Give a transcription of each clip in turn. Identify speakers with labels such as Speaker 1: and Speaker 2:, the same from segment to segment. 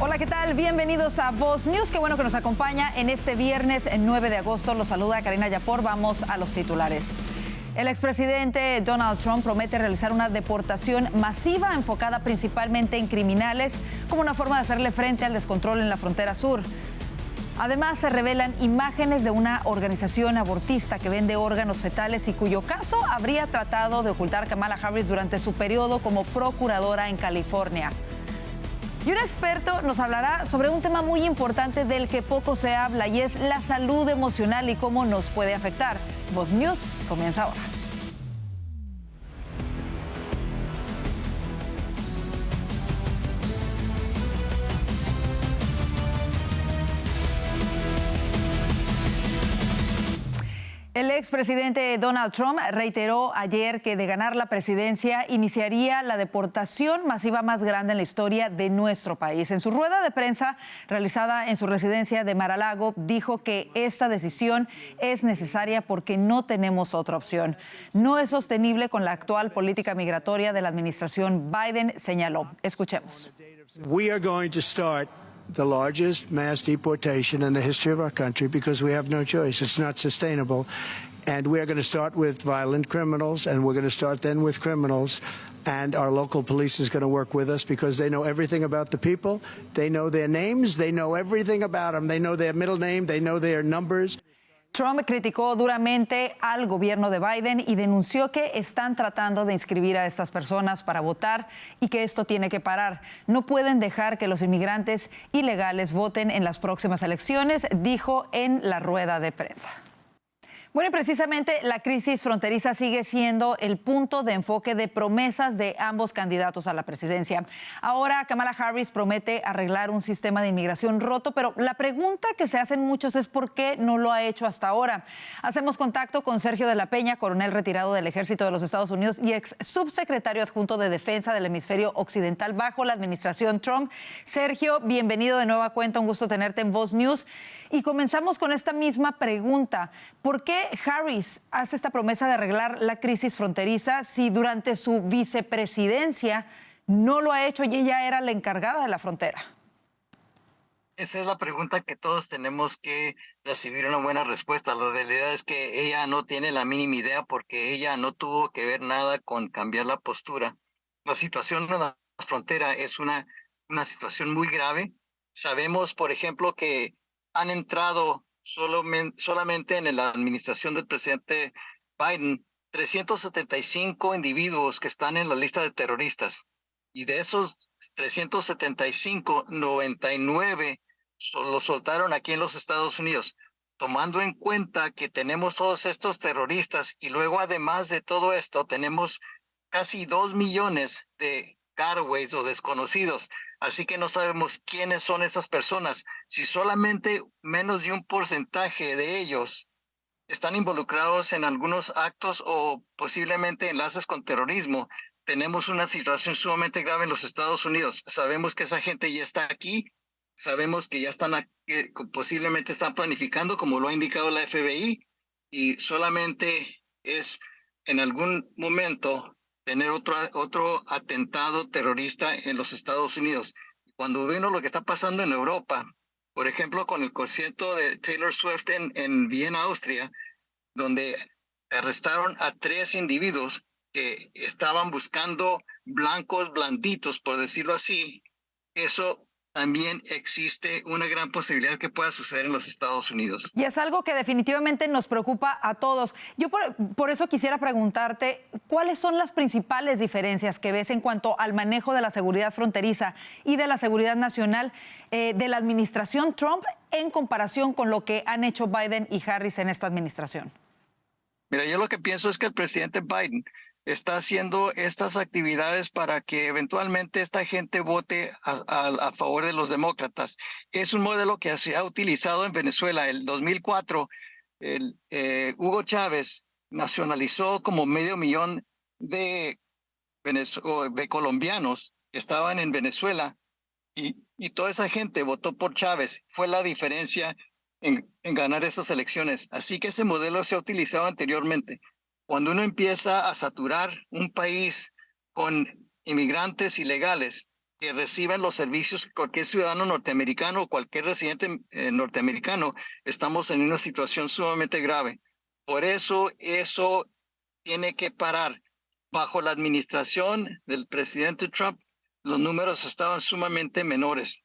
Speaker 1: Hola, ¿qué tal? Bienvenidos a Voz News. Qué bueno que nos acompaña en este viernes 9 de agosto. Los saluda Karina Yapor. Vamos a los titulares. El expresidente Donald Trump promete realizar una deportación masiva enfocada principalmente en criminales como una forma de hacerle frente al descontrol en la frontera sur. Además, se revelan imágenes de una organización abortista que vende órganos fetales y cuyo caso habría tratado de ocultar Kamala Harris durante su periodo como procuradora en California. Y un experto nos hablará sobre un tema muy importante del que poco se habla y es la salud emocional y cómo nos puede afectar. Voz News comienza ahora. El expresidente Donald Trump reiteró ayer que de ganar la presidencia iniciaría la deportación masiva más grande en la historia de nuestro país. En su rueda de prensa realizada en su residencia de Mar-a-Lago, dijo que esta decisión es necesaria porque no tenemos otra opción. No es sostenible con la actual política migratoria de la administración Biden, señaló. Escuchemos.
Speaker 2: We are going to start the largest mass deportation in the history of our country because we have no choice. It's not sustainable. And we are going to start with violent criminals, and we're going to start then with criminals. And our local police is going to work with us because they know everything about the people. They know their names. They know everything about them. They know their middle name. They know their numbers.
Speaker 1: Trump criticó duramente al gobierno de Biden y denunció que están tratando de inscribir a estas personas para votar y que esto tiene que parar. No pueden dejar que los inmigrantes ilegales voten en las próximas elecciones, dijo en la rueda de prensa. Bueno, y precisamente la crisis fronteriza sigue siendo el punto de enfoque de promesas de ambos candidatos a la presidencia. Ahora Kamala Harris promete arreglar un sistema de inmigración roto, pero la pregunta que se hacen muchos es ¿por qué no lo ha hecho hasta ahora? Hacemos contacto con Sergio de la Peña, coronel retirado del Ejército de los Estados Unidos y ex subsecretario adjunto de Defensa del Hemisferio Occidental bajo la administración Trump. Sergio, bienvenido de nueva cuenta, un gusto tenerte en Voz News. Y comenzamos con esta misma pregunta. ¿Por qué Harris hace esta promesa de arreglar la crisis fronteriza si durante su vicepresidencia no lo ha hecho y ella era la encargada de la frontera?
Speaker 3: Esa es la pregunta que todos tenemos que recibir una buena respuesta. La realidad es que ella no tiene la mínima idea porque ella no tuvo que ver nada con cambiar la postura. La situación en la frontera es una situación muy grave. Sabemos, por ejemplo, que han entrado solamente en la administración del presidente Biden 375 individuos que están en la lista de terroristas. Y de esos 375, 99 los soltaron aquí en los Estados Unidos. Tomando en cuenta que tenemos todos estos terroristas y luego además de todo esto tenemos casi 2 millones de cutaways o desconocidos. Así que no sabemos quiénes son esas personas. Si solamente menos de un porcentaje de ellos están involucrados en algunos actos o posiblemente enlaces con terrorismo, tenemos una situación sumamente grave en los Estados Unidos. Sabemos que esa gente ya está aquí, sabemos que ya están aquí, posiblemente están planificando, como lo ha indicado la FBI, y solamente es en algún momento tener otro atentado terrorista en los Estados Unidos. Cuando vemos lo que está pasando en Europa, por ejemplo, con el concierto de Taylor Swift en Viena, Austria, donde arrestaron a 3 individuos que estaban buscando blancos blanditos, por decirlo así, eso también existe una gran posibilidad que pueda suceder en los Estados Unidos.
Speaker 1: Y es algo que definitivamente nos preocupa a todos. Yo por eso quisiera preguntarte, ¿cuáles son las principales diferencias que ves en cuanto al manejo de la seguridad fronteriza y de la seguridad nacional de la administración Trump en comparación con lo que han hecho Biden y Harris en esta administración?
Speaker 3: Mira, yo lo que pienso es que el presidente Biden está haciendo estas actividades para que eventualmente esta gente vote a favor de los demócratas. Es un modelo que se ha utilizado en Venezuela. En el 2004, Hugo Chávez nacionalizó como 500,000 de colombianos que estaban en Venezuela y toda esa gente votó por Chávez. Fue la diferencia en ganar esas elecciones. Así que ese modelo se ha utilizado anteriormente. Cuando uno empieza a saturar un país con inmigrantes ilegales, que reciben los servicios que cualquier ciudadano norteamericano o cualquier residente norteamericano, estamos en una situación sumamente grave. Por eso tiene que parar. Bajo la administración del presidente Trump, los números estaban sumamente menores.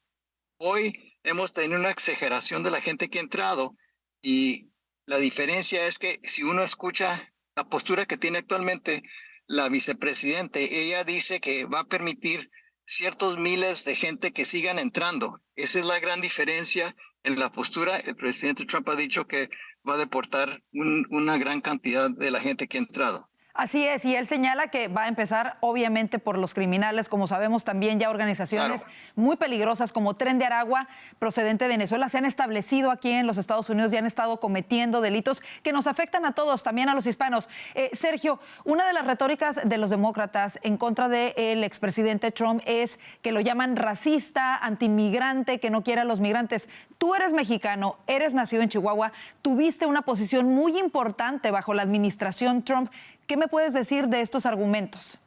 Speaker 3: Hoy hemos tenido una exageración de la gente que ha entrado y la diferencia es que si uno escucha la postura que tiene actualmente la vicepresidente, ella dice que va a permitir ciertos miles de gente que sigan entrando. Esa es la gran diferencia en la postura. El presidente Trump ha dicho que va a deportar una gran cantidad de la gente que ha entrado.
Speaker 1: Así es, y él señala que va a empezar obviamente por los criminales, como sabemos también ya organizaciones muy peligrosas como Tren de Aragua, procedente de Venezuela, se han establecido aquí en los Estados Unidos y han estado cometiendo delitos que nos afectan a todos, también a los hispanos. Sergio, una de las retóricas de los demócratas en contra del expresidente Trump es que lo llaman racista, antimigrante, que no quiere a los migrantes. Tú eres mexicano, eres nacido en Chihuahua, tuviste una posición muy importante bajo la administración Trump. ¿Qué me puedes decir de estos argumentos?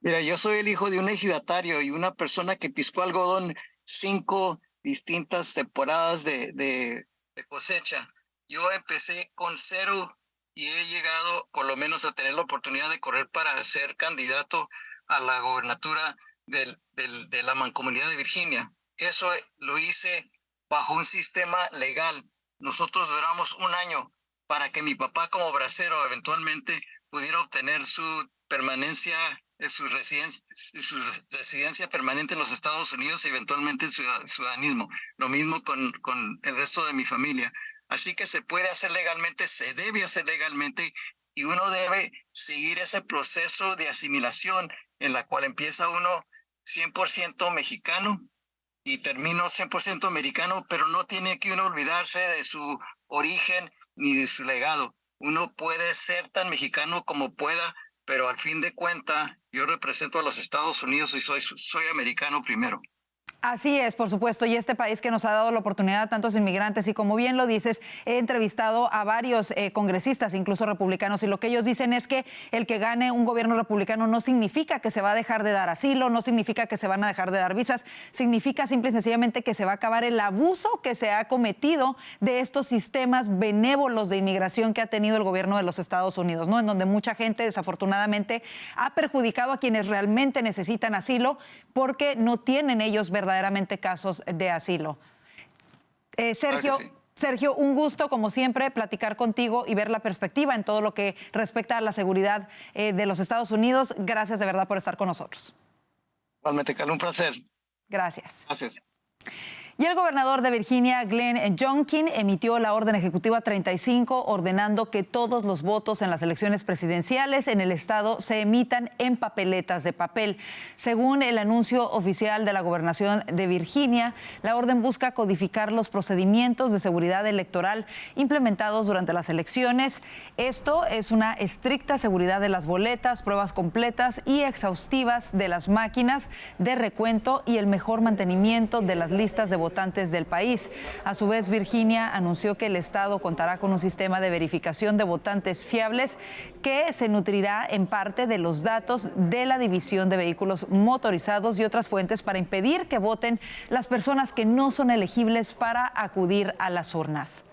Speaker 3: Mira, yo soy el hijo de un ejidatario y una persona que piscó algodón 5 distintas temporadas de cosecha. Yo empecé con 0 y he llegado por lo menos a tener la oportunidad de correr para ser candidato a la gobernatura de la Mancomunidad de Virginia. Eso lo hice bajo un sistema legal. Nosotros duramos 1 año para que mi papá como bracero eventualmente pudiera obtener su permanencia, su residencia permanente en los Estados Unidos y eventualmente su ciudadanismo. Lo mismo con el resto de mi familia. Así que se puede hacer legalmente, se debe hacer legalmente y uno debe seguir ese proceso de asimilación en la cual empieza uno 100% mexicano y termino 100% americano, pero no tiene que uno olvidarse de su origen ni de su legado. Uno puede ser tan mexicano como pueda, pero al fin de cuentas yo represento a los Estados Unidos y soy americano primero.
Speaker 1: Así es, por supuesto, y este país que nos ha dado la oportunidad a tantos inmigrantes y como bien lo dices, he entrevistado a varios congresistas, incluso republicanos, y lo que ellos dicen es que el que gane un gobierno republicano no significa que se va a dejar de dar asilo, no significa que se van a dejar de dar visas, significa simple y sencillamente que se va a acabar el abuso que se ha cometido de estos sistemas benévolos de inmigración que ha tenido el gobierno de los Estados Unidos, ¿no? En donde mucha gente desafortunadamente ha perjudicado a quienes realmente necesitan asilo porque no tienen ellos verdaderamente casos de asilo. Sergio, sí. Sergio, un gusto, como siempre, platicar contigo y ver la perspectiva en todo lo que respecta a la seguridad de los Estados Unidos. Gracias de verdad por estar con nosotros.
Speaker 3: Igualmente, Carla, un placer.
Speaker 1: Gracias.
Speaker 3: Gracias.
Speaker 1: Y el gobernador de Virginia, Glenn Youngkin, emitió la orden ejecutiva 35 ordenando que todos los votos en las elecciones presidenciales en el estado se emitan en papeletas de papel. Según el anuncio oficial de la gobernación de Virginia, la orden busca codificar los procedimientos de seguridad electoral implementados durante las elecciones. Esto es una estricta seguridad de las boletas, pruebas completas y exhaustivas de las máquinas de recuento y el mejor mantenimiento de las listas de votantes del país. A su vez, Virginia anunció que el estado contará con un sistema de verificación de votantes fiables que se nutrirá en parte de los datos de la División de Vehículos Motorizados y otras fuentes para impedir que voten las personas que no son elegibles para acudir a las urnas.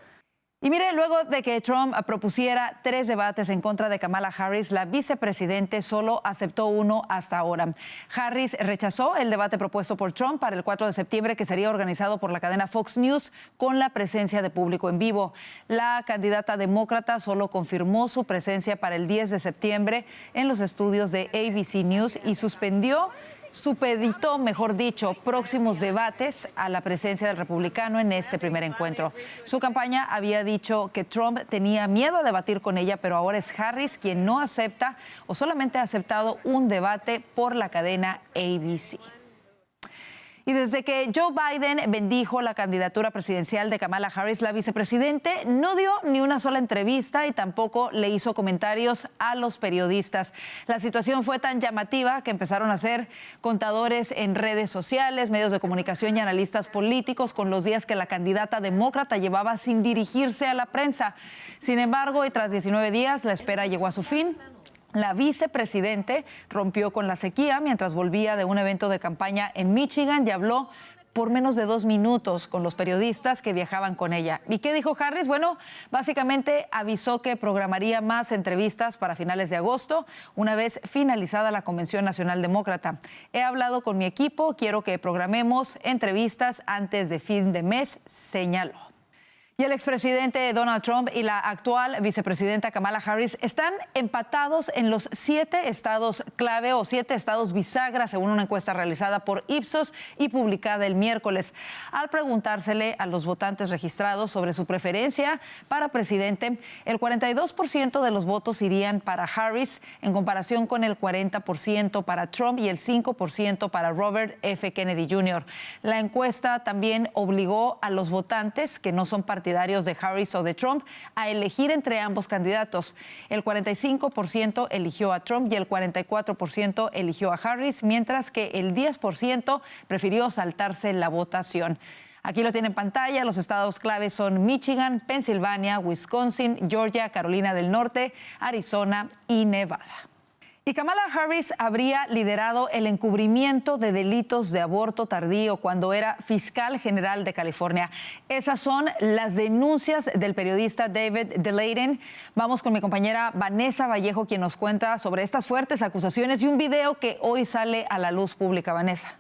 Speaker 1: Y mire, luego de que Trump propusiera 3 debates en contra de Kamala Harris, la vicepresidente solo aceptó 1 hasta ahora. Harris rechazó el debate propuesto por Trump para el 4 de septiembre, que sería organizado por la cadena Fox News con la presencia de público en vivo. La candidata demócrata solo confirmó su presencia para el 10 de septiembre en los estudios de ABC News y supeditó, mejor dicho, próximos debates a la presencia del republicano en este primer encuentro. Su campaña había dicho que Trump tenía miedo a debatir con ella, pero ahora es Harris quien no acepta o solamente ha aceptado un debate por la cadena ABC. Y desde que Joe Biden bendijo la candidatura presidencial de Kamala Harris, la vicepresidente no dio ni una sola entrevista y tampoco le hizo comentarios a los periodistas. La situación fue tan llamativa que empezaron a hacer contadores en redes sociales, medios de comunicación y analistas políticos con los días que la candidata demócrata llevaba sin dirigirse a la prensa. Sin embargo, y tras 19 días, la espera llegó a su fin. La vicepresidente rompió con la sequía mientras volvía de un evento de campaña en Michigan y habló por menos de 2 minutos con los periodistas que viajaban con ella. ¿Y qué dijo Harris? Bueno, básicamente avisó que programaría más entrevistas para finales de agosto, una vez finalizada la Convención Nacional Demócrata. He hablado con mi equipo, quiero que programemos entrevistas antes de fin de mes, señaló. Y el expresidente Donald Trump y la actual vicepresidenta Kamala Harris están empatados en los 7 estados clave o 7 estados bisagra, según una encuesta realizada por Ipsos y publicada el miércoles. Al preguntársele a los votantes registrados sobre su preferencia para presidente, el 42% de los votos irían para Harris, en comparación con el 40% para Trump y el 5% para Robert F. Kennedy Jr. La encuesta también obligó a los votantes que no son partidarios de Harris o de Trump a elegir entre ambos candidatos. El 45% eligió a Trump y el 44% eligió a Harris, mientras que el 10% prefirió saltarse la votación. Aquí lo tiene en pantalla. Los estados claves son Michigan, Pensilvania, Wisconsin, Georgia, Carolina del Norte, Arizona y Nevada. Y Kamala Harris habría liderado el encubrimiento de delitos de aborto tardío cuando era fiscal general de California. Esas son las denuncias del periodista David Daleiden. Vamos con mi compañera Vanessa Vallejo, quien nos cuenta sobre estas fuertes acusaciones y un video que hoy sale a la luz pública. Vanessa.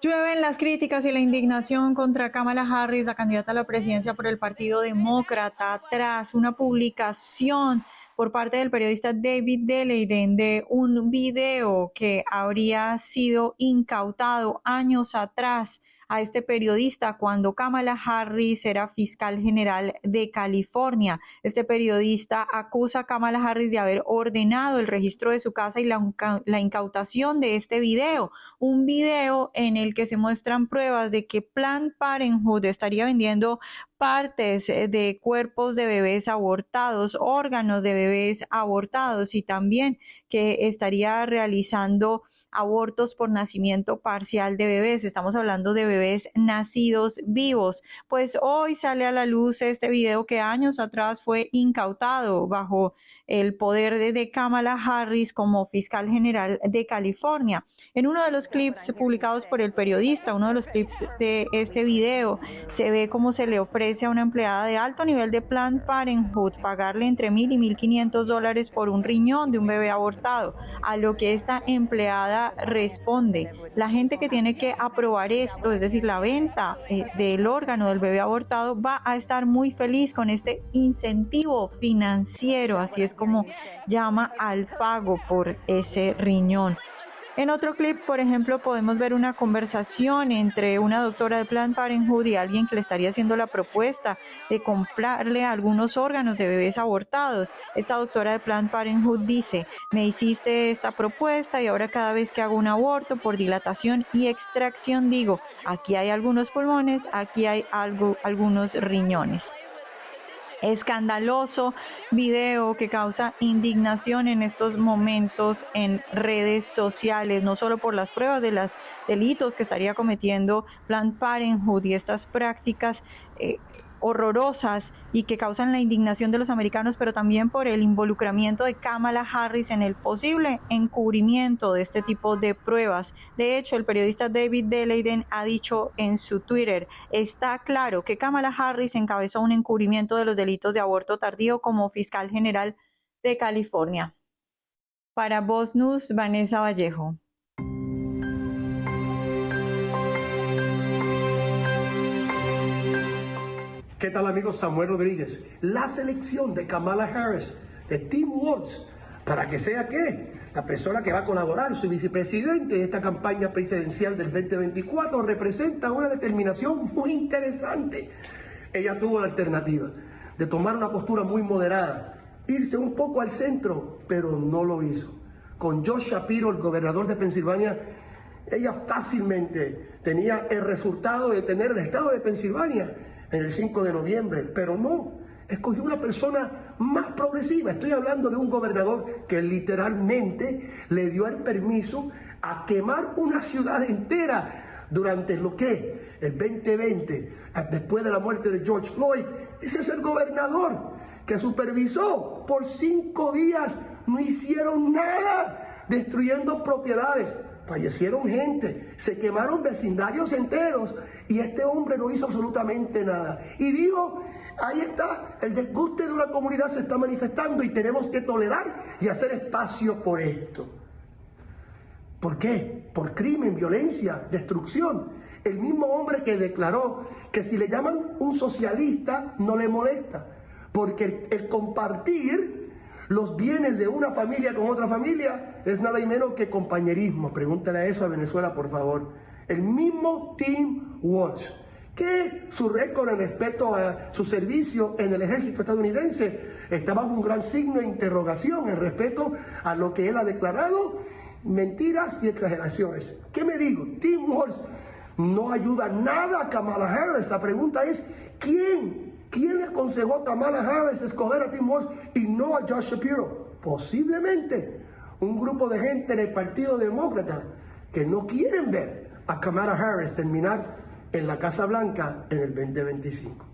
Speaker 4: Llueven las críticas y la indignación contra Kamala Harris, la candidata a la presidencia por el Partido Demócrata, tras una publicación por parte del periodista David Daleiden de un video que habría sido incautado años atrás a este periodista cuando Kamala Harris era fiscal general de California. Este periodista acusa a Kamala Harris de haber ordenado el registro de su casa y la incautación de este video, un video en el que se muestran pruebas de que Planned Parenthood estaría vendiendo partes de cuerpos de bebés abortados, órganos de bebés abortados y también que estaría realizando abortos por nacimiento parcial de bebés. Estamos hablando de bebés nacidos vivos. Pues hoy sale a la luz este video que años atrás fue incautado bajo el poder de Kamala Harris como fiscal general de California. En uno de los clips publicados por el periodista, uno de los clips de este video, se ve cómo se le ofrece a una empleada de alto nivel de Planned Parenthood pagarle entre $1,000 y $1,500 por un riñón de un bebé abortado, a lo que esta empleada responde: la gente que tiene que aprobar esto, es decir, la venta del órgano del bebé abortado, va a estar muy feliz con este incentivo financiero, así es como llama al pago por ese riñón. En otro clip, por ejemplo, podemos ver una conversación entre una doctora de Planned Parenthood y alguien que le estaría haciendo la propuesta de comprarle algunos órganos de bebés abortados. Esta doctora de Planned Parenthood dice: me hiciste esta propuesta y ahora cada vez que hago un aborto por dilatación y extracción digo, aquí hay algunos pulmones, aquí hay algunos riñones. Escandaloso video que causa indignación en estos momentos en redes sociales, no solo por las pruebas de los delitos que estaría cometiendo Planned Parenthood y estas prácticas horrorosas y que causan la indignación de los americanos, pero también por el involucramiento de Kamala Harris en el posible encubrimiento de este tipo de pruebas. De hecho, el periodista David Daleiden ha dicho en su Twitter: está claro que Kamala Harris encabezó un encubrimiento de los delitos de aborto tardío como fiscal general de California. Para Voz News, Vanessa Vallejo.
Speaker 5: ¿Qué tal, amigos? Samuel Rodríguez. La selección de Kamala Harris, de Tim Walz, para que sea ¿qué? La persona que va a colaborar, su vicepresidente de esta campaña presidencial del 2024, representa una determinación muy interesante. Ella tuvo la alternativa de tomar una postura muy moderada, irse un poco al centro, pero no lo hizo. Con Josh Shapiro, el gobernador de Pensilvania, ella fácilmente tenía el resultado de tener el estado de Pensilvania en el 5 de noviembre, pero no, escogió una persona más progresiva. Estoy hablando de un gobernador que literalmente le dio el permiso a quemar una ciudad entera durante lo que el 2020, después de la muerte de George Floyd. Ese es el gobernador que supervisó por 5 días, no hicieron nada, destruyendo propiedades. Fallecieron gente, se quemaron vecindarios enteros y este hombre no hizo absolutamente nada. Y dijo, ahí está, el desguste de una comunidad se está manifestando y tenemos que tolerar y hacer espacio por esto. ¿Por qué? Por crimen, violencia, destrucción. El mismo hombre que declaró que si le llaman un socialista no le molesta, porque el compartir los bienes de una familia con otra familia es nada y menos que compañerismo. Pregúntale eso a Venezuela, por favor. El mismo Tim Walsh, que su récord en respecto a su servicio en el ejército estadounidense está bajo un gran signo de interrogación en respecto a lo que él ha declarado, mentiras y exageraciones. ¿Qué me digo? Tim Walsh no ayuda nada a Kamala Harris. La pregunta es, ¿quién le aconsejó a Kamala Harris escoger a Tim Walsh y no a Josh Shapiro? Posiblemente un grupo de gente en el Partido Demócrata que no quieren ver a Kamala Harris terminar en la Casa Blanca en el 2025.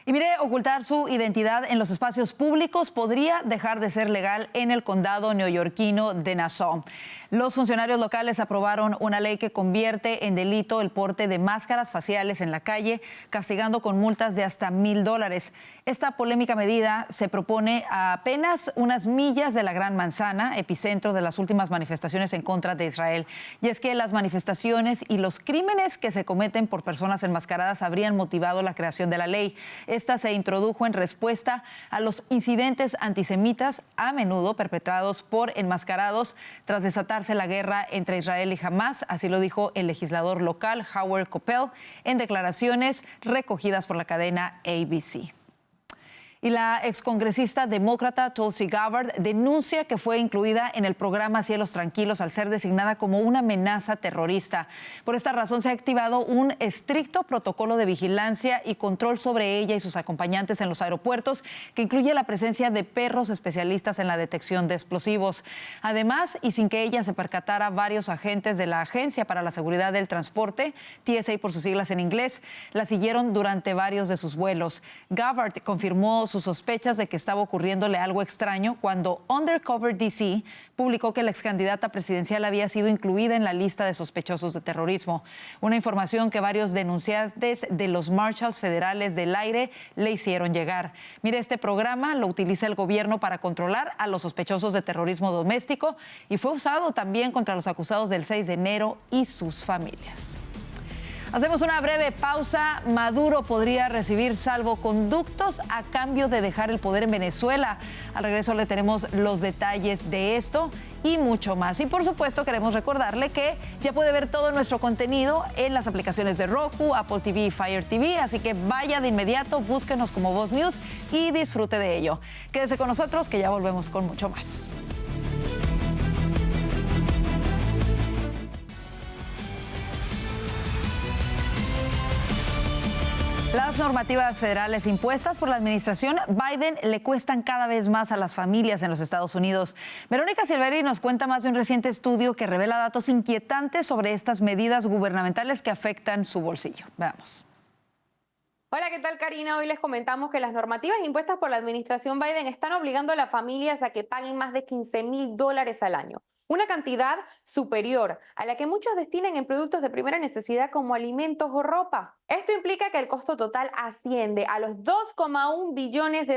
Speaker 1: Y mire, ocultar su identidad en los espacios públicos podría dejar de ser legal en el condado neoyorquino de Nassau. Los funcionarios locales aprobaron una ley que convierte en delito el porte de máscaras faciales en la calle, castigando con multas de hasta $1,000. Esta polémica medida se propone a apenas unas millas de la Gran Manzana, epicentro de las últimas manifestaciones en contra de Israel. Y es que las manifestaciones y los crímenes que se cometen por personas enmascaradas habrían motivado la creación de la ley. Esta se introdujo en respuesta a los incidentes antisemitas, a menudo perpetrados por enmascarados, tras desatarse la guerra entre Israel y Hamás. Así lo dijo el legislador local Howard Coppell en declaraciones recogidas por la cadena ABC. Y la excongresista demócrata Tulsi Gabbard denuncia que fue incluida en el programa Cielos Tranquilos al ser designada como una amenaza terrorista. Por esta razón se ha activado un estricto protocolo de vigilancia y control sobre ella y sus acompañantes en los aeropuertos, que incluye la presencia de perros especialistas en la detección de explosivos. Además, y sin que ella se percatara, varios agentes de la Agencia para la Seguridad del Transporte, TSA por sus siglas en inglés, la siguieron durante varios de sus vuelos. Gabbard confirmó sus sospechas de que estaba ocurriéndole algo extraño cuando Undercover DC publicó que la excandidata presidencial había sido incluida en la lista de sospechosos de terrorismo. Una información que varios denunciantes de los Marshals Federales del Aire le hicieron llegar. Mire, este programa lo utiliza el gobierno para controlar a los sospechosos de terrorismo doméstico y fue usado también contra los acusados del 6 de enero y sus familias. Hacemos una breve pausa. Maduro podría recibir salvoconductos a cambio de dejar el poder en Venezuela. Al regreso le tenemos los detalles de esto y mucho más. Y por supuesto queremos recordarle que ya puede ver todo nuestro contenido en las aplicaciones de Roku, Apple TV y Fire TV. Así que vaya de inmediato, búsquenos como Voz News y disfrute de ello. Quédese con nosotros que ya volvemos con mucho más. Las normativas federales impuestas por la administración Biden le cuestan cada vez más a las familias en los Estados Unidos. Verónica Silveri nos cuenta más de un reciente estudio que revela datos inquietantes sobre estas medidas gubernamentales que afectan su bolsillo. Veamos.
Speaker 6: Hola, ¿qué tal, Karina? Hoy les comentamos que las normativas impuestas por la administración Biden están obligando a las familias a que paguen más de $15,000 al año. Una cantidad superior a la que muchos destinan en productos de primera necesidad como alimentos o ropa. Esto implica que el costo total asciende a los $2,1 billones.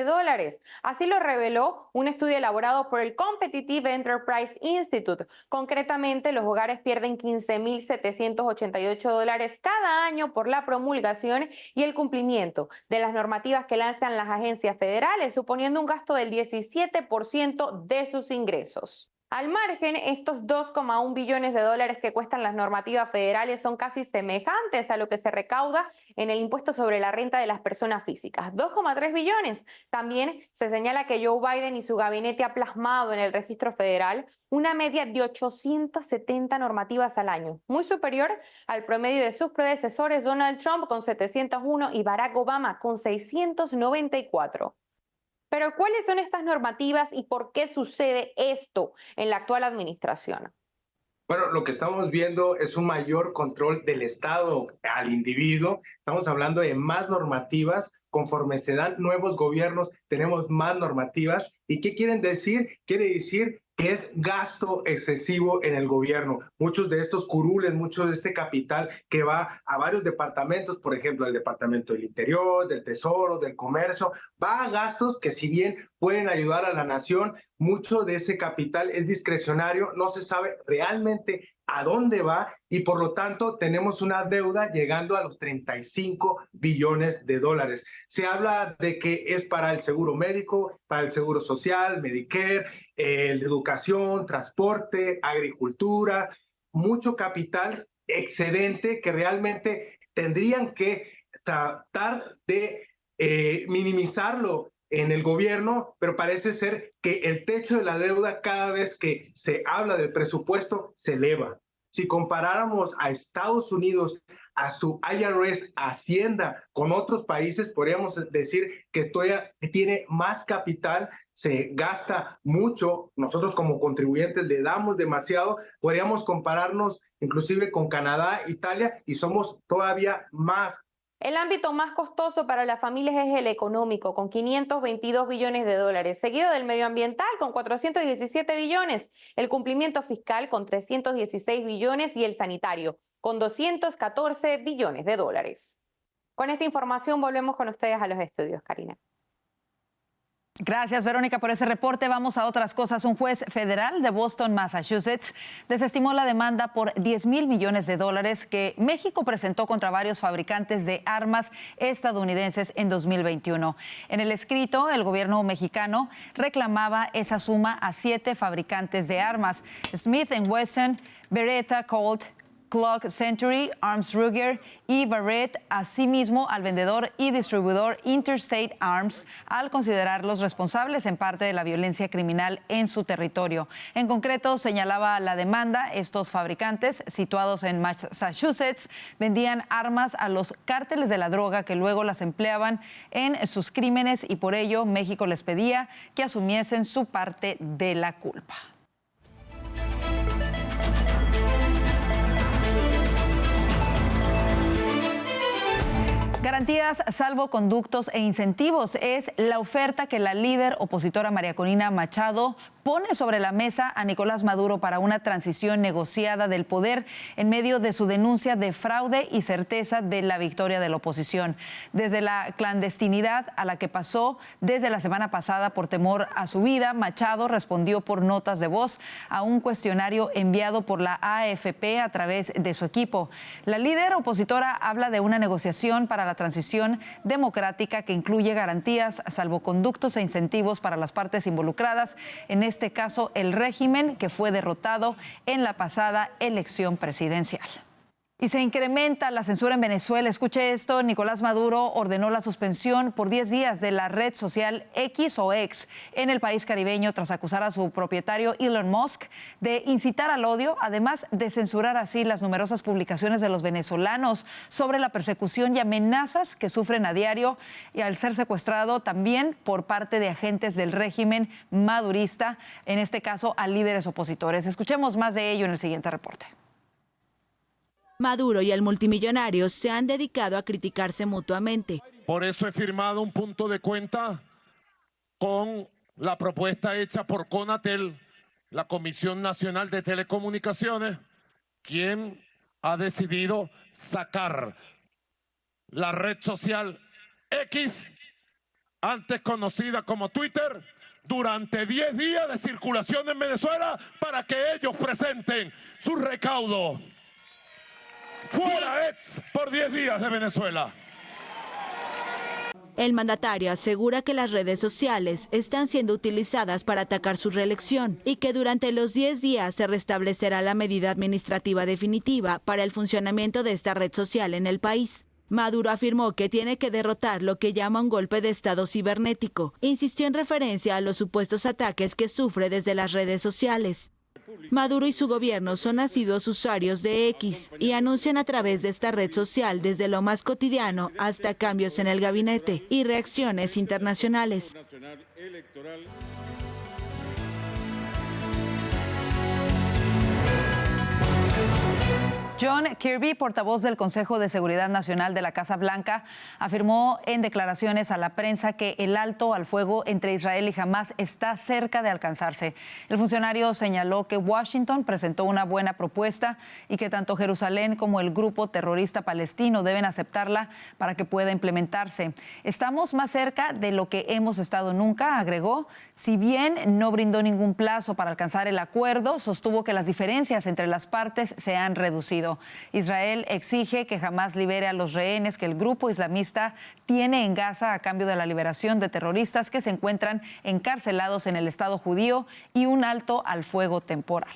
Speaker 6: Así lo reveló un estudio elaborado por el Competitive Enterprise Institute. Concretamente, los hogares pierden $15,788 cada año por la promulgación y el cumplimiento de las normativas que lanzan las agencias federales, suponiendo un gasto del 17% de sus ingresos. Al margen, estos $2,1 billones que cuestan las normativas federales son casi semejantes a lo que se recauda en el impuesto sobre la renta de las personas físicas, 2,3 billones. También se señala que Joe Biden y su gabinete ha plasmado en el registro federal una media de 870 normativas al año, muy superior al promedio de sus predecesores Donald Trump con 701 y Barack Obama con 694. Pero ¿cuáles son estas normativas y por qué sucede esto en la actual administración?
Speaker 7: Bueno, lo que estamos viendo es un mayor control del Estado al individuo. Estamos hablando de más normativas conforme se dan nuevos gobiernos, tenemos más normativas. ¿Y qué quieren decir? Quiere decir que es gasto excesivo en el gobierno. Muchos de estos curules, mucho de este capital que va a varios departamentos, por ejemplo, el Departamento del Interior, del Tesoro, del Comercio, va a gastos que si bien pueden ayudar a la nación, mucho de ese capital es discrecionario, no se sabe realmente a dónde va y por lo tanto tenemos una deuda llegando a los 35 billones de dólares. Se habla de que es para el seguro médico, para el seguro social, Medicare, educación, transporte, agricultura, mucho capital excedente que realmente tendrían que tratar de minimizarlo en el gobierno, pero parece ser que el techo de la deuda cada vez que se habla del presupuesto se eleva. Si comparáramos a Estados Unidos, a su IRS, Hacienda, con otros países, podríamos decir que todavía tiene más capital, se gasta mucho, nosotros como contribuyentes le damos demasiado, podríamos compararnos inclusive con Canadá, Italia, y somos todavía más.
Speaker 6: El ámbito más costoso para las familias es el económico, con 522 billones de dólares, seguido del medioambiental, con 417 billones, el cumplimiento fiscal, con 316 billones, y el sanitario, con 214 billones de dólares. Con esta información volvemos con ustedes a los estudios, Karina.
Speaker 1: Gracias, Verónica, por ese reporte. Vamos a otras cosas. Un juez federal de Boston, Massachusetts, desestimó la demanda por $10,000 millones que México presentó contra varios fabricantes de armas estadounidenses en 2021. En el escrito, el gobierno mexicano reclamaba esa suma a 7 fabricantes de armas: Smith & Wesson, Beretta, Colt, Glock Century, Arms Ruger y Barrett, asimismo al vendedor y distribuidor Interstate Arms, al considerarlos responsables en parte de la violencia criminal en su territorio. En concreto, señalaba la demanda, estos fabricantes, situados en Massachusetts, vendían armas a los cárteles de la droga que luego las empleaban en sus crímenes y por ello México les pedía que asumiesen su parte de la culpa. Garantías, salvoconductos e incentivos es la oferta que la líder opositora María Corina Machado pone sobre la mesa a Nicolás Maduro para una transición negociada del poder en medio de su denuncia de fraude y certeza de la victoria de la oposición. Desde la clandestinidad a la que pasó desde la semana pasada por temor a su vida, Machado respondió por notas de voz a un cuestionario enviado por la AFP a través de su equipo. La líder opositora habla de una negociación para la transición democrática que incluye garantías, salvoconductos e incentivos para las partes involucradas, en este caso el régimen que fue derrotado en la pasada elección presidencial. Y se incrementa la censura en Venezuela. Escuche esto, Nicolás Maduro ordenó la suspensión por 10 días de la red social X o X en el país caribeño tras acusar a su propietario Elon Musk de incitar al odio, además de censurar así las numerosas publicaciones de los venezolanos sobre la persecución y amenazas que sufren a diario y al ser secuestrado también por parte de agentes del régimen madurista, en este caso a líderes opositores. Escuchemos más de ello en el siguiente reporte.
Speaker 8: Maduro y el multimillonario se han dedicado a criticarse mutuamente.
Speaker 9: Por eso he firmado un punto de cuenta con la propuesta hecha por CONATEL, la Comisión Nacional de Telecomunicaciones, quien ha decidido sacar la red social X, antes conocida como Twitter, durante 10 días de circulación en Venezuela para que ellos presenten su recaudo. ¡Fuera X por 10 días de Venezuela!
Speaker 8: El mandatario asegura que las redes sociales están siendo utilizadas para atacar su reelección y que durante los 10 días se restablecerá la medida administrativa definitiva para el funcionamiento de esta red social en el país. Maduro afirmó que tiene que derrotar lo que llama un golpe de Estado cibernético. Insistió en referencia a los supuestos ataques que sufre desde las redes sociales. Maduro y su gobierno son asiduos usuarios de X y anuncian a través de esta red social desde lo más cotidiano hasta cambios en el gabinete y reacciones internacionales.
Speaker 1: John Kirby, portavoz del Consejo de Seguridad Nacional de la Casa Blanca, afirmó en declaraciones a la prensa que el alto al fuego entre Israel y Hamás está cerca de alcanzarse. El funcionario señaló que Washington presentó una buena propuesta y que tanto Jerusalén como el grupo terrorista palestino deben aceptarla para que pueda implementarse. Estamos más cerca de lo que hemos estado nunca, agregó. Si bien no brindó ningún plazo para alcanzar el acuerdo, sostuvo que las diferencias entre las partes se han reducido. Israel exige que Hamás libere a los rehenes que el grupo islamista tiene en Gaza a cambio de la liberación de terroristas que se encuentran encarcelados en el Estado judío y un alto al fuego temporal.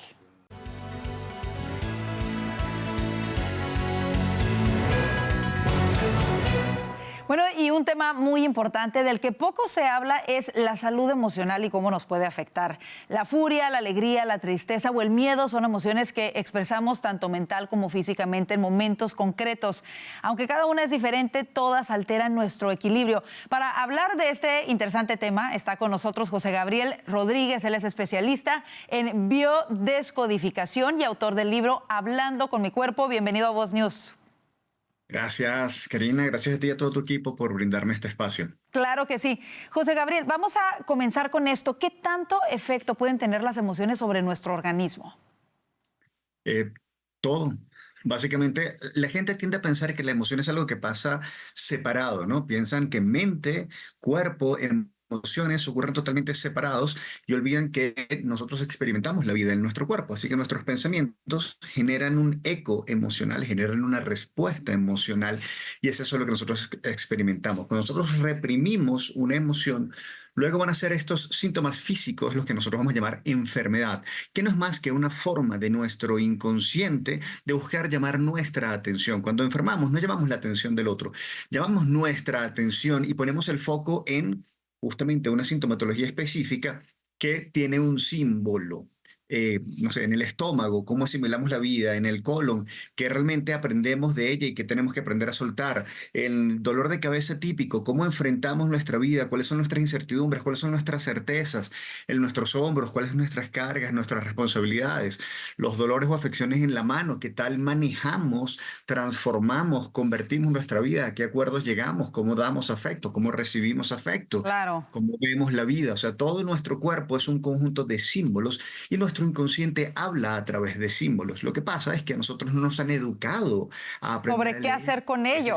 Speaker 1: Bueno, y un tema muy importante del que poco se habla es la salud emocional y cómo nos puede afectar. La furia, la alegría, la tristeza o el miedo son emociones que expresamos tanto mental como físicamente en momentos concretos. Aunque cada una es diferente, todas alteran nuestro equilibrio. Para hablar de este interesante tema está con nosotros José Gabriel Rodríguez. Él es especialista en biodescodificación y autor del libro Hablando con mi cuerpo. Bienvenido a Voz News.
Speaker 10: Gracias, Karina. Gracias a ti y a todo tu equipo por brindarme este espacio.
Speaker 1: Claro que sí. José Gabriel, vamos a comenzar con esto. ¿Qué tanto efecto pueden tener las emociones sobre nuestro organismo?
Speaker 10: Todo. Básicamente, la gente tiende a pensar que la emoción es algo que pasa separado, ¿no? Piensan que mente, cuerpo, emociones ocurren totalmente separados y olvidan que nosotros experimentamos la vida en nuestro cuerpo. Así que nuestros pensamientos generan un eco emocional, generan una respuesta emocional y es eso lo que nosotros experimentamos. Cuando nosotros reprimimos una emoción, luego van a ser estos síntomas físicos, los que nosotros vamos a llamar enfermedad, que no es más que una forma de nuestro inconsciente de buscar llamar nuestra atención. Cuando enfermamos, no llamamos la atención del otro, llamamos nuestra atención y ponemos el foco en justamente una sintomatología específica que tiene un símbolo. No sé, en el estómago, cómo asimilamos la vida, en el colon, que realmente aprendemos de ella y que tenemos que aprender a soltar, el dolor de cabeza típico, cómo enfrentamos nuestra vida, cuáles son nuestras incertidumbres, cuáles son nuestras certezas, en nuestros hombros, cuáles son nuestras cargas, nuestras responsabilidades, los dolores o afecciones en la mano, qué tal manejamos, transformamos, convertimos nuestra vida, a qué acuerdos llegamos, cómo damos afecto, cómo recibimos afecto,
Speaker 1: claro,
Speaker 10: cómo vemos la vida. O sea, todo nuestro cuerpo es un conjunto de símbolos y nuestro inconsciente habla a través de símbolos. Lo que pasa es que a nosotros no nos han educado a aprender
Speaker 1: sobre qué hacer con ello.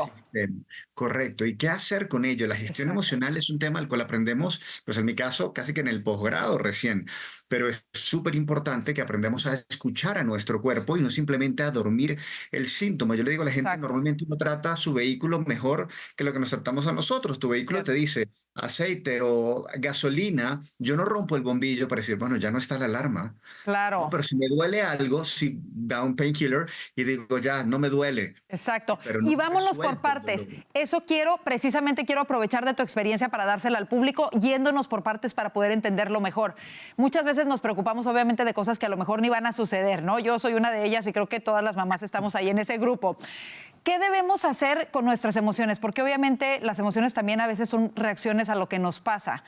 Speaker 10: Correcto. ¿Y qué hacer con ello? La gestión emocional es un tema al cual aprendemos, pues en mi caso, casi que en el posgrado recién. Pero es súper importante que aprendamos a escuchar a nuestro cuerpo y no simplemente a dormir el síntoma. Yo le digo a la gente, normalmente uno trata su vehículo mejor que lo que nos tratamos a nosotros. Tu vehículo te dice aceite o gasolina, yo no rompo el bombillo para decir, bueno, ya no está la alarma.
Speaker 1: Claro.
Speaker 10: No, pero si me duele algo, si da un painkiller y digo, ya, no me duele.
Speaker 1: Exacto.
Speaker 10: Pero no
Speaker 1: y vámonos por
Speaker 10: resuelve
Speaker 1: partes. Eso precisamente quiero aprovechar de tu experiencia para dársela al público, yéndonos por partes para poder entenderlo mejor. Muchas veces nos preocupamos obviamente de cosas que a lo mejor ni van a suceder, ¿no? Yo soy una de ellas y creo que todas las mamás estamos ahí en ese grupo. ¿Qué debemos hacer con nuestras emociones? Porque obviamente las emociones también a veces son reacciones a lo que nos pasa.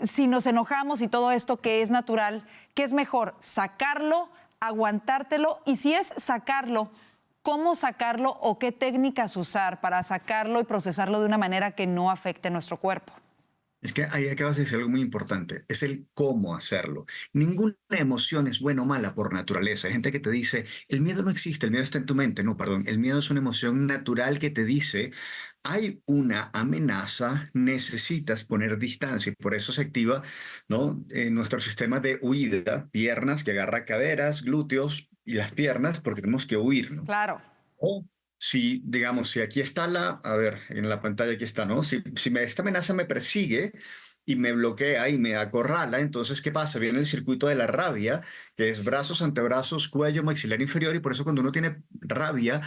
Speaker 1: Si nos enojamos y todo esto que es natural, ¿qué es mejor? ¿Sacarlo, aguantártelo? Y si es sacarlo, ¿cómo sacarlo o qué técnicas usar para sacarlo y procesarlo de una manera que no afecte nuestro cuerpo?
Speaker 10: Es que ahí acabas de decir algo muy importante, es el cómo hacerlo. Ninguna emoción es buena o mala por naturaleza. Hay gente que te dice, el miedo no existe, el miedo está en tu mente. No, perdón, el miedo es una emoción natural que te dice, hay una amenaza, necesitas poner distancia. Y por eso se activa, ¿no? Nuestro sistema de huida, piernas que agarra caderas, glúteos y las piernas porque tenemos que huir, ¿no?
Speaker 1: Claro.
Speaker 10: O si, digamos, si aquí está a ver, en la pantalla aquí está, ¿no? Si esta amenaza me persigue y me bloquea y me acorrala, entonces, ¿qué pasa? Viene el circuito de la rabia, que es brazos, antebrazos, cuello, maxilar inferior, y por eso cuando uno tiene rabia,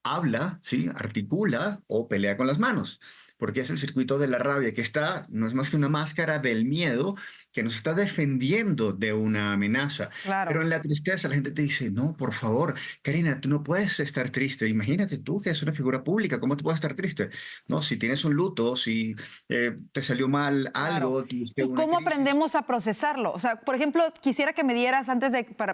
Speaker 10: habla, ¿sí? Articula o pelea con las manos, porque es el circuito de la rabia que no es más que una máscara del miedo que nos está defendiendo de una amenaza.
Speaker 1: Claro.
Speaker 10: Pero en la tristeza la gente te dice, no, por favor, Karina, tú no puedes estar triste. Imagínate tú que eres una figura pública, ¿cómo te puedes estar triste? No, si tienes un luto, si te salió mal algo, tuviste
Speaker 1: ¿Y
Speaker 10: una
Speaker 1: cómo
Speaker 10: crisis.
Speaker 1: aprendemos a procesarlo? O sea, por ejemplo, quisiera que me dieras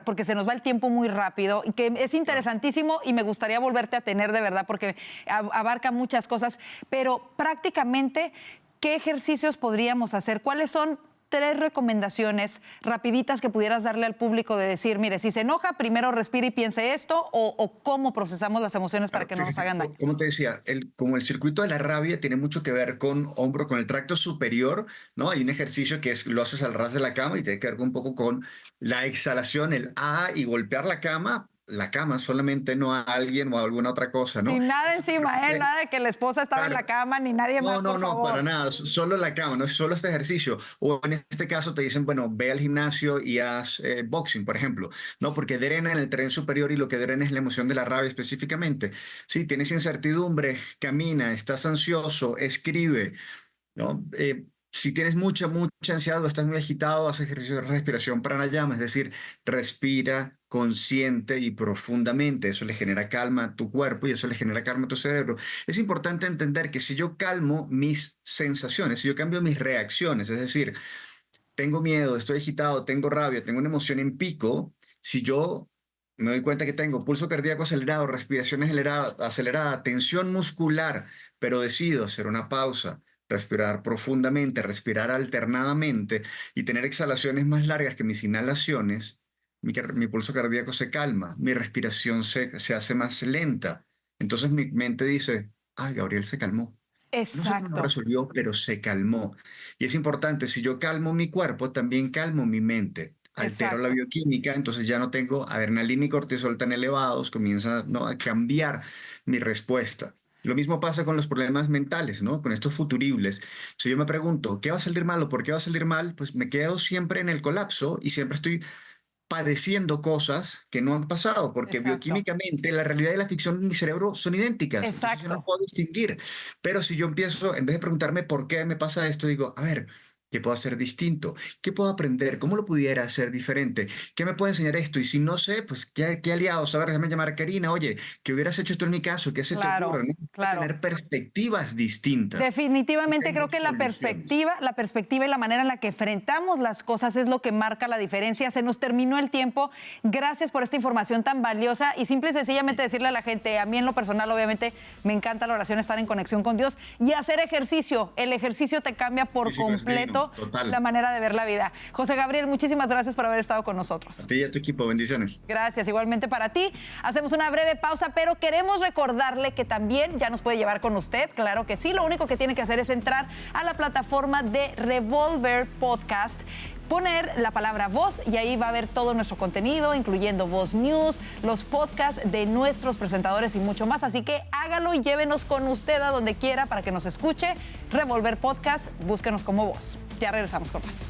Speaker 1: porque se nos va el tiempo muy rápido, y que es interesantísimo y me gustaría volverte a tener de verdad porque abarca muchas cosas, pero prácticamente, ¿qué ejercicios podríamos hacer? ¿Cuáles son 3 recomendaciones rapiditas que pudieras darle al público de decir, mire, si se enoja, primero respire y piense esto, o cómo procesamos las emociones para que no nos hagan daño?
Speaker 10: Como te decía, como el circuito de la rabia tiene mucho que ver con hombro, con el tracto superior, ¿no? Hay un ejercicio que lo haces al ras de la cama y tiene que ver un poco con la exhalación, el y golpear la cama solamente, no a alguien o a alguna otra cosa, ¿no?
Speaker 1: Ni nada encima, nada de que la esposa estaba en la cama, ni nadie más, por favor.
Speaker 10: Para nada, solo la cama, no es solo este ejercicio. O en este caso te dicen, bueno, ve al gimnasio y haz boxing, por ejemplo, ¿no? Porque drena en el tren superior y lo que drena es la emoción de la rabia específicamente. Sí, tienes incertidumbre, camina, estás ansioso, escribe, ¿no? Si tienes mucha ansiedad o estás muy agitado, haz ejercicio de respiración pranayama, es decir, respira consciente y profundamente. Eso le genera calma a tu cuerpo y eso le genera calma a tu cerebro. Es importante entender que si yo calmo mis sensaciones, si yo cambio mis reacciones, es decir, tengo miedo, estoy agitado, tengo rabia, tengo una emoción en pico, si yo me doy cuenta que tengo pulso cardíaco acelerado, respiración acelerada, tensión muscular, pero decido hacer una pausa, respirar profundamente, respirar alternadamente y tener exhalaciones más largas que mis inhalaciones, mi pulso cardíaco se calma, mi respiración se hace más lenta. Entonces mi mente dice, ay, Gabriel se calmó. No sé cómo lo
Speaker 1: Exacto.
Speaker 10: resolvió, pero se calmó. Y es importante, si yo calmo mi cuerpo, también calmo mi mente. Altero la
Speaker 1: Exacto.
Speaker 10: bioquímica, entonces ya no tengo adrenalina y cortisol tan elevados, comienza, ¿no?, a cambiar mi respuesta. Lo mismo pasa con los problemas mentales, ¿no? Con estos futuribles. Si yo me pregunto, ¿qué va a salir mal o por qué va a salir mal? Pues me quedo siempre en el colapso y siempre estoy padeciendo cosas que no han pasado, porque
Speaker 1: Exacto.
Speaker 10: bioquímicamente la realidad y la ficción en mi cerebro son idénticas. Entonces yo no
Speaker 1: Exacto.
Speaker 10: puedo distinguir. Pero si yo empiezo, en vez de preguntarme por qué me pasa esto, digo, a ver, ¿qué puedo hacer distinto? ¿Qué puedo aprender? ¿Cómo lo pudiera hacer diferente? ¿Qué me puede enseñar esto? Y si no sé, pues, ¿qué aliados? A ver, déjame llamar a Karina. Oye, ¿qué hubieras hecho tú en mi caso? ¿Qué se te
Speaker 1: Claro,
Speaker 10: ocurre? ¿No?
Speaker 1: claro.
Speaker 10: Tener perspectivas distintas.
Speaker 1: Definitivamente creo que la
Speaker 10: Soluciones.
Speaker 1: perspectiva y la manera en la que enfrentamos las cosas es lo que marca la diferencia. Se nos terminó el tiempo. Gracias por esta información tan valiosa y simple y sencillamente decirle a la gente, a mí en lo personal obviamente me encanta la oración, estar en conexión con Dios y hacer ejercicio. El ejercicio te cambia por
Speaker 10: Físico es
Speaker 1: completo
Speaker 10: digno, total.
Speaker 1: la manera de ver la vida. José Gabriel, muchísimas gracias por haber estado con nosotros.
Speaker 10: A ti y a tu equipo, bendiciones.
Speaker 1: Gracias, igualmente para ti. Hacemos una breve pausa, pero queremos recordarle que también ya nos puede llevar con usted, claro que sí. Lo único que tiene que hacer es entrar a la plataforma de Revolver Podcast, poner la palabra voz y ahí va a ver todo nuestro contenido, incluyendo Voz News, los podcasts de nuestros presentadores y mucho más. Así que hágalo y llévenos con usted a donde quiera para que nos escuche. Revolver Podcast, búsquenos como Voz. Ya regresamos con más.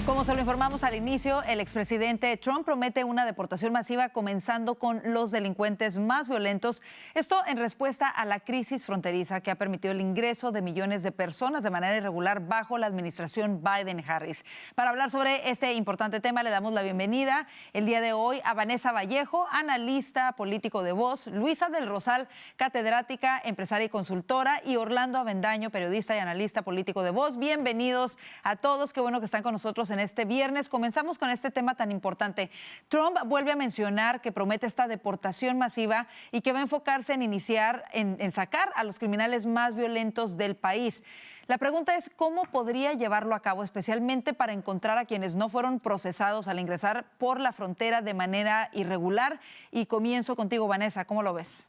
Speaker 1: Como se lo informamos al inicio, el expresidente Trump promete una deportación masiva comenzando con los delincuentes más violentos. Esto en respuesta a la crisis fronteriza que ha permitido el ingreso de millones de personas de manera irregular bajo la administración Biden-Harris. Para hablar sobre este importante tema, le damos la bienvenida el día de hoy a Vanessa Vallejo, analista político de Voz, Luisa del Rosal, catedrática, empresaria y consultora, y Orlando Avendaño, periodista y analista político de Voz. Bienvenidos a todos. Qué bueno que están con nosotros en este viernes. Comenzamos con este tema tan importante. Trump vuelve a mencionar que promete esta deportación masiva y que va a enfocarse en sacar a los criminales más violentos del país. La pregunta es cómo podría llevarlo a cabo, especialmente para encontrar a quienes no fueron procesados al ingresar por la frontera de manera irregular. Y comienzo contigo, Vanessa. ¿Cómo lo ves?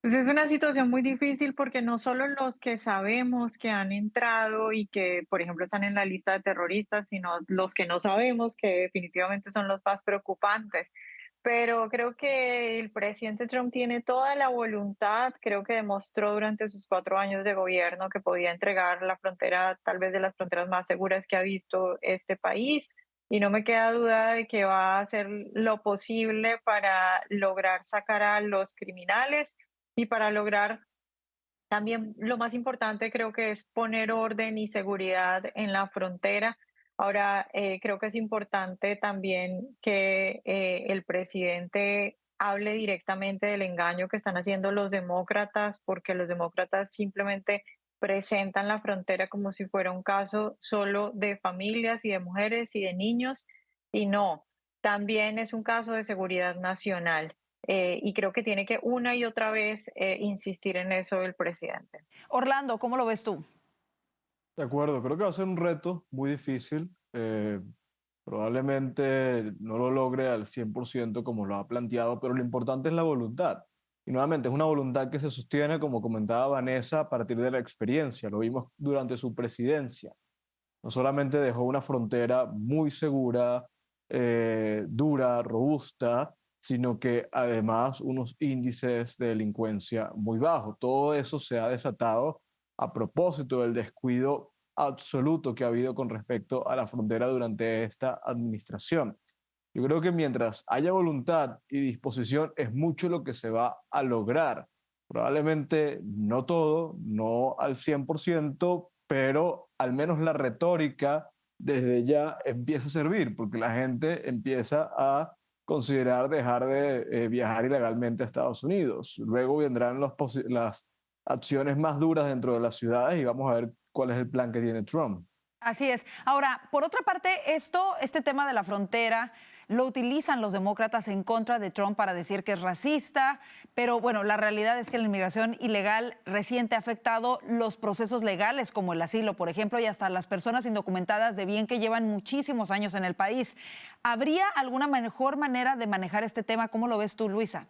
Speaker 4: Pues es una situación muy difícil porque no solo los que sabemos que han entrado y que, por ejemplo, están en la lista de terroristas, sino los que no sabemos, que definitivamente son los más preocupantes. Pero creo que el presidente Trump tiene toda la voluntad, creo que demostró durante sus 4 años de gobierno que podía entregar la frontera, tal vez de las fronteras más seguras que ha visto este país. y no me queda duda de que va a hacer lo posible para lograr sacar a los criminales y para lograr también lo más importante creo que es poner orden y seguridad en la frontera. Ahora, creo que es importante también que el presidente hable directamente del engaño que están haciendo los demócratas, porque los demócratas simplemente presentan la frontera como si fuera un caso solo de familias y de mujeres y de niños, y no, también es un caso de seguridad nacional. Y creo que tiene que una y otra vez insistir en eso el presidente.
Speaker 1: Orlando, ¿cómo lo ves tú?
Speaker 11: De acuerdo, creo que va a ser un reto muy difícil. Probablemente no lo logre al 100% como lo ha planteado, pero lo importante es la voluntad. Y nuevamente es una voluntad que se sostiene, como comentaba Vanessa, a partir de la experiencia. Lo vimos durante su presidencia. No solamente dejó una frontera muy segura, dura, robusta, sino que además unos índices de delincuencia muy bajos. Todo eso se ha desatado a propósito del descuido absoluto que ha habido con respecto a la frontera durante esta administración. Yo creo que mientras haya voluntad y disposición es mucho lo que se va a lograr. Probablemente no todo, no al 100%, pero al menos la retórica desde ya empieza a servir, porque la gente empieza a considerar dejar de viajar ilegalmente a Estados Unidos. Luego vendrán las acciones más duras dentro de las ciudades y vamos a ver cuál es el plan que tiene Trump.
Speaker 1: Así es. Ahora, por otra parte, este tema de la frontera lo utilizan los demócratas en contra de Trump para decir que es racista, pero bueno, la realidad es que la inmigración ilegal reciente ha afectado los procesos legales como el asilo, por ejemplo, y hasta las personas indocumentadas de bien que llevan muchísimos años en el país. ¿Habría alguna mejor manera de manejar este tema? ¿Cómo lo ves tú, Luisa?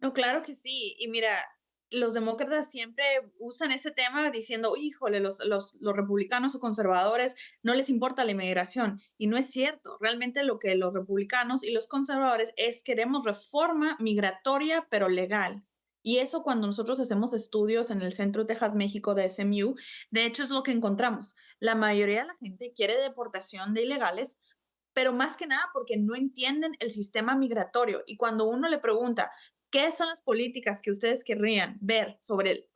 Speaker 12: No, claro que sí. Y mira, los demócratas siempre usan ese tema diciendo, híjole, los republicanos o conservadores no les importa la inmigración. Y no es cierto. Realmente lo que los republicanos y los conservadores es queremos reforma migratoria, pero legal. Y eso cuando nosotros hacemos estudios en el Centro Texas México de SMU, de hecho es lo que encontramos. La mayoría de la gente quiere deportación de ilegales, pero más que nada porque no entienden el sistema migratorio. Y cuando uno le pregunta, ¿qué son las políticas que ustedes querrían ver sobre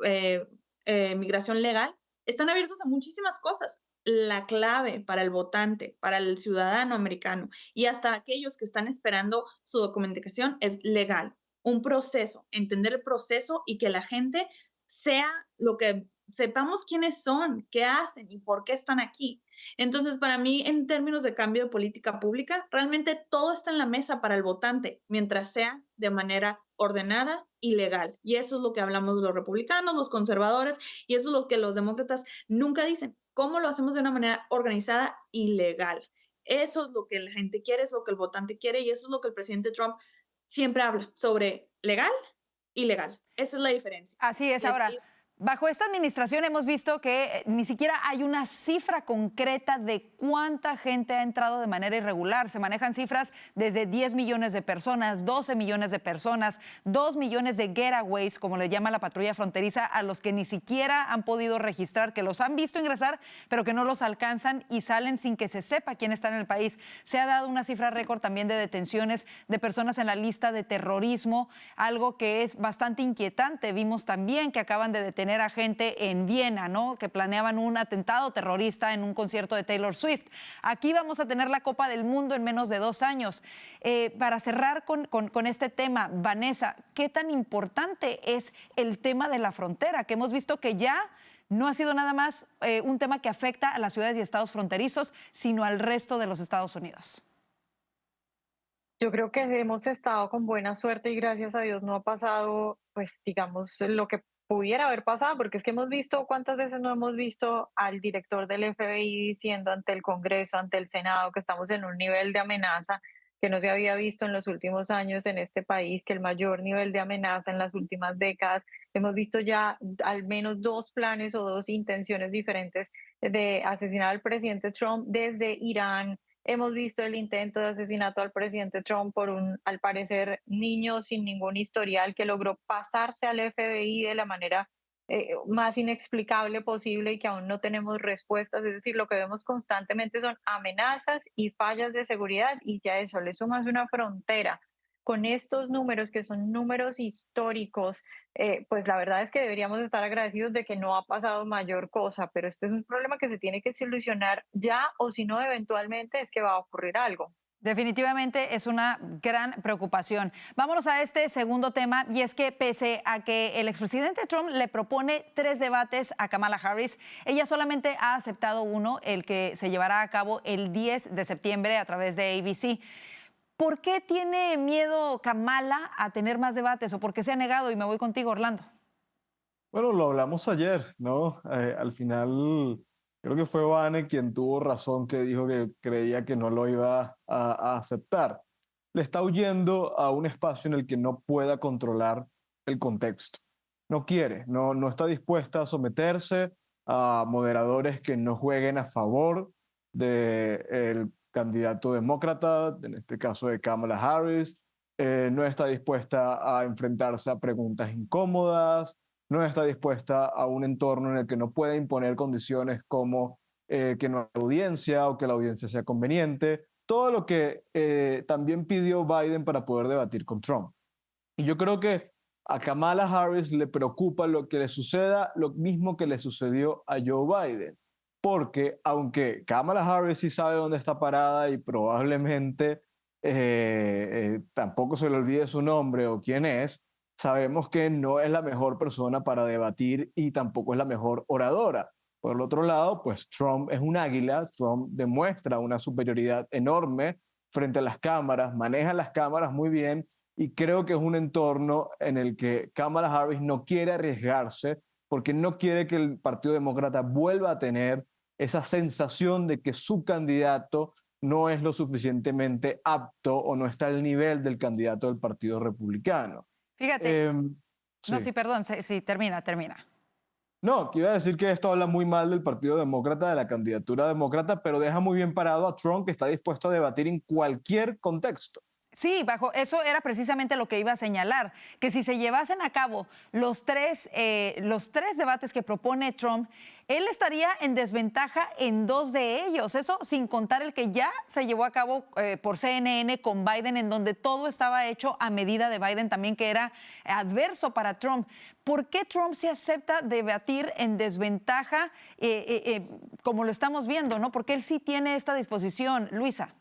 Speaker 12: migración legal? Están abiertos a muchísimas cosas. La clave para el votante, para el ciudadano americano y hasta aquellos que están esperando su documentación es legal. Un proceso, entender el proceso y que la gente sea lo que sepamos quiénes son, qué hacen y por qué están aquí. Entonces, para mí, en términos de cambio de política pública, realmente todo está en la mesa para el votante, mientras sea de manera ordenada y legal. Y eso es lo que hablamos de los republicanos, los conservadores, y eso es lo que los demócratas nunca dicen. ¿Cómo lo hacemos de una manera organizada y legal? Eso es lo que la gente quiere, es lo que el votante quiere, y eso es lo que el presidente Trump siempre habla sobre legal y legal. Esa es la diferencia.
Speaker 1: Así es. Ahora, bajo esta administración hemos visto que ni siquiera hay una cifra concreta de cuánta gente ha entrado de manera irregular. Se manejan cifras desde 10 millones de personas, 12 millones de personas, 2 millones de getaways, como le llama la patrulla fronteriza, a los que ni siquiera han podido registrar, que los han visto ingresar, pero que no los alcanzan y salen sin que se sepa quién está en el país. Se ha dado una cifra récord también de detenciones de personas en la lista de terrorismo, algo que es bastante inquietante. Vimos también que acaban de detener a gente en Viena, ¿no?, que planeaban un atentado terrorista en un concierto de Taylor Swift. Aquí vamos a tener la Copa del Mundo en menos de 2 años. Para cerrar con este tema, Vanessa, ¿qué tan importante es el tema de la frontera? Que hemos visto que ya no ha sido nada más un tema que afecta a las ciudades y estados fronterizos, sino al resto de los Estados Unidos.
Speaker 4: Yo creo que hemos estado con buena suerte y gracias a Dios no ha pasado, pues digamos, lo que pudiera haber pasado, porque es que hemos visto, ¿cuántas veces no hemos visto al director del FBI diciendo ante el Congreso, ante el Senado, que estamos en un nivel de amenaza que no se había visto en los últimos años en este país, que el mayor nivel de amenaza en las últimas décadas? Hemos visto ya al menos 2 planes o 2 intenciones diferentes de asesinar al presidente Trump desde Irán. Hemos visto el intento de asesinato al presidente Trump por al parecer, niño sin ningún historial que logró pasarse al FBI de la manera más inexplicable posible y que aún no tenemos respuestas. Es decir, lo que vemos constantemente son amenazas y fallas de seguridad y ya eso le sumas una frontera con estos números que son números históricos, pues la verdad es que deberíamos estar agradecidos de que no ha pasado mayor cosa, pero este es un problema que se tiene que solucionar ya o si no, eventualmente es que va a ocurrir algo.
Speaker 1: Definitivamente es una gran preocupación. Vámonos a este segundo tema, y es que pese a que el expresidente Trump le propone 3 debates a Kamala Harris, ella solamente ha aceptado uno, el que se llevará a cabo el 10 de septiembre a través de ABC. ¿Por qué tiene miedo Kamala a tener más debates o por qué se ha negado? Y me voy contigo, Orlando.
Speaker 11: Bueno, lo hablamos ayer, ¿no? Al final, creo que fue Vane quien tuvo razón, que dijo que creía que no lo iba a aceptar. Le está huyendo a un espacio en el que no pueda controlar el contexto. No quiere, no está dispuesta a someterse a moderadores que no jueguen a favor del candidato demócrata, en este caso de Kamala Harris. No está dispuesta a enfrentarse a preguntas incómodas, no está dispuesta a un entorno en el que no pueda imponer condiciones como que no haya audiencia o que la audiencia sea conveniente, todo lo que también pidió Biden para poder debatir con Trump. Y yo creo que a Kamala Harris le preocupa lo que le suceda, lo mismo que le sucedió a Joe Biden, porque aunque Kamala Harris sí sabe dónde está parada y probablemente tampoco se le olvide su nombre o quién es, sabemos que no es la mejor persona para debatir y tampoco es la mejor oradora. Por el otro lado, pues Trump es un águila, Trump demuestra una superioridad enorme frente a las cámaras, maneja las cámaras muy bien y creo que es un entorno en el que Kamala Harris no quiere arriesgarse porque no quiere que el Partido Demócrata vuelva a tener esa sensación de que su candidato no es lo suficientemente apto o no está al nivel del candidato del Partido Republicano.
Speaker 1: Fíjate. No, sí, perdón, sí, termina.
Speaker 11: No, que iba a decir que esto habla muy mal del Partido Demócrata, de la candidatura demócrata, pero deja muy bien parado a Trump, que está dispuesto a debatir en cualquier contexto.
Speaker 1: Sí, bajo eso era precisamente lo que iba a señalar, que si se llevasen a cabo los tres debates que propone Trump, él estaría en desventaja en 2 de ellos, eso sin contar el que ya se llevó a cabo por CNN con Biden, en donde todo estaba hecho a medida de Biden también, que era adverso para Trump. ¿Por qué Trump se acepta debatir en desventaja como lo estamos viendo, ¿no? Porque él sí tiene esta disposición, Luisa.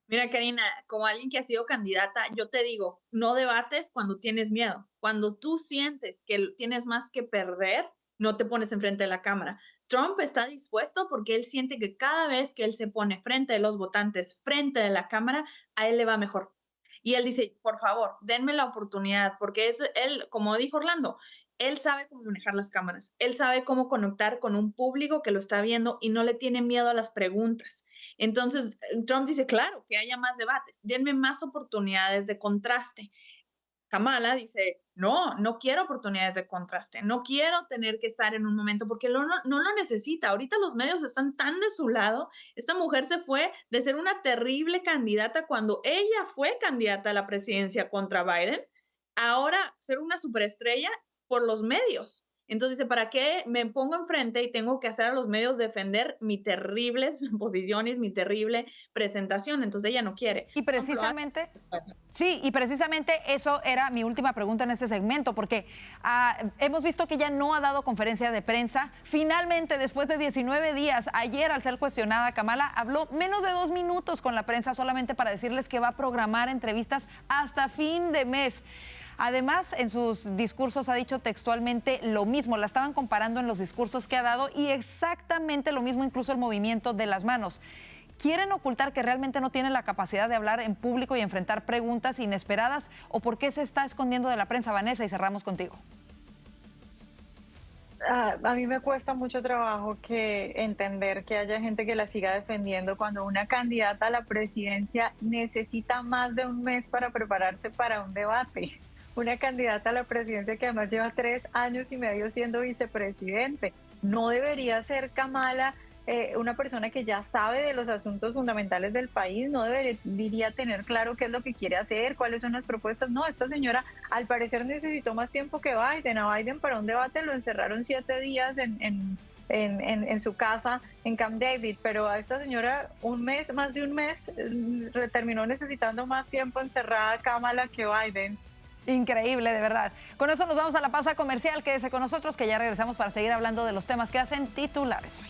Speaker 12: Mira, Karina, como alguien que ha sido candidata, yo te digo, no debates cuando tienes miedo. Cuando tú sientes que tienes más que perder, no te pones enfrente de la cámara. Trump está dispuesto porque él siente que cada vez que él se pone frente de los votantes, frente de la cámara, a él le va mejor. Y él dice, por favor, denme la oportunidad, porque él, como dijo Orlando, él sabe cómo manejar las cámaras, él sabe cómo conectar con un público que lo está viendo y no le tiene miedo a las preguntas. Entonces, Trump dice, claro, que haya más debates, denme más oportunidades de contraste. Kamala dice, no quiero oportunidades de contraste, no quiero tener que estar en un momento porque no lo necesita. Ahorita los medios están tan de su lado. Esta mujer se fue de ser una terrible candidata cuando ella fue candidata a la presidencia contra Biden, ahora ser una superestrella por los medios. Entonces dice, ¿para qué me pongo enfrente y tengo que hacer a los medios defender mis terribles posiciones, mi terrible presentación? Entonces ella no quiere.
Speaker 1: Y precisamente, sí, y precisamente eso era mi última pregunta en este segmento, porque hemos visto que ella no ha dado conferencia de prensa. Finalmente, después de 19 días, ayer al ser cuestionada, Kamala habló menos de 2 minutos con la prensa solamente para decirles que va a programar entrevistas hasta fin de mes. Además, en sus discursos ha dicho textualmente lo mismo. La estaban comparando en los discursos que ha dado y exactamente lo mismo, incluso el movimiento de las manos. ¿Quieren ocultar que realmente no tiene la capacidad de hablar en público y enfrentar preguntas inesperadas? ¿O por qué se está escondiendo de la prensa, Vanessa? Y cerramos contigo.
Speaker 4: A mí me cuesta mucho trabajo entender que haya gente que la siga defendiendo cuando una candidata a la presidencia necesita más de un mes para prepararse para un debate. Una candidata a la presidencia que además lleva 3 años y medio siendo vicepresidente. No debería ser Kamala una persona que ya sabe de los asuntos fundamentales del país, no debería tener claro qué es lo que quiere hacer, cuáles son las propuestas. No, esta señora al parecer necesitó más tiempo que Biden. A Biden para un debate lo encerraron 7 días en su casa en Camp David, pero a esta señora más de un mes, terminó necesitando más tiempo encerrada Kamala que Biden.
Speaker 1: Increíble, de verdad. Con eso nos vamos a la pausa comercial. Quédese con nosotros que ya regresamos para seguir hablando de los temas que hacen titulares hoy.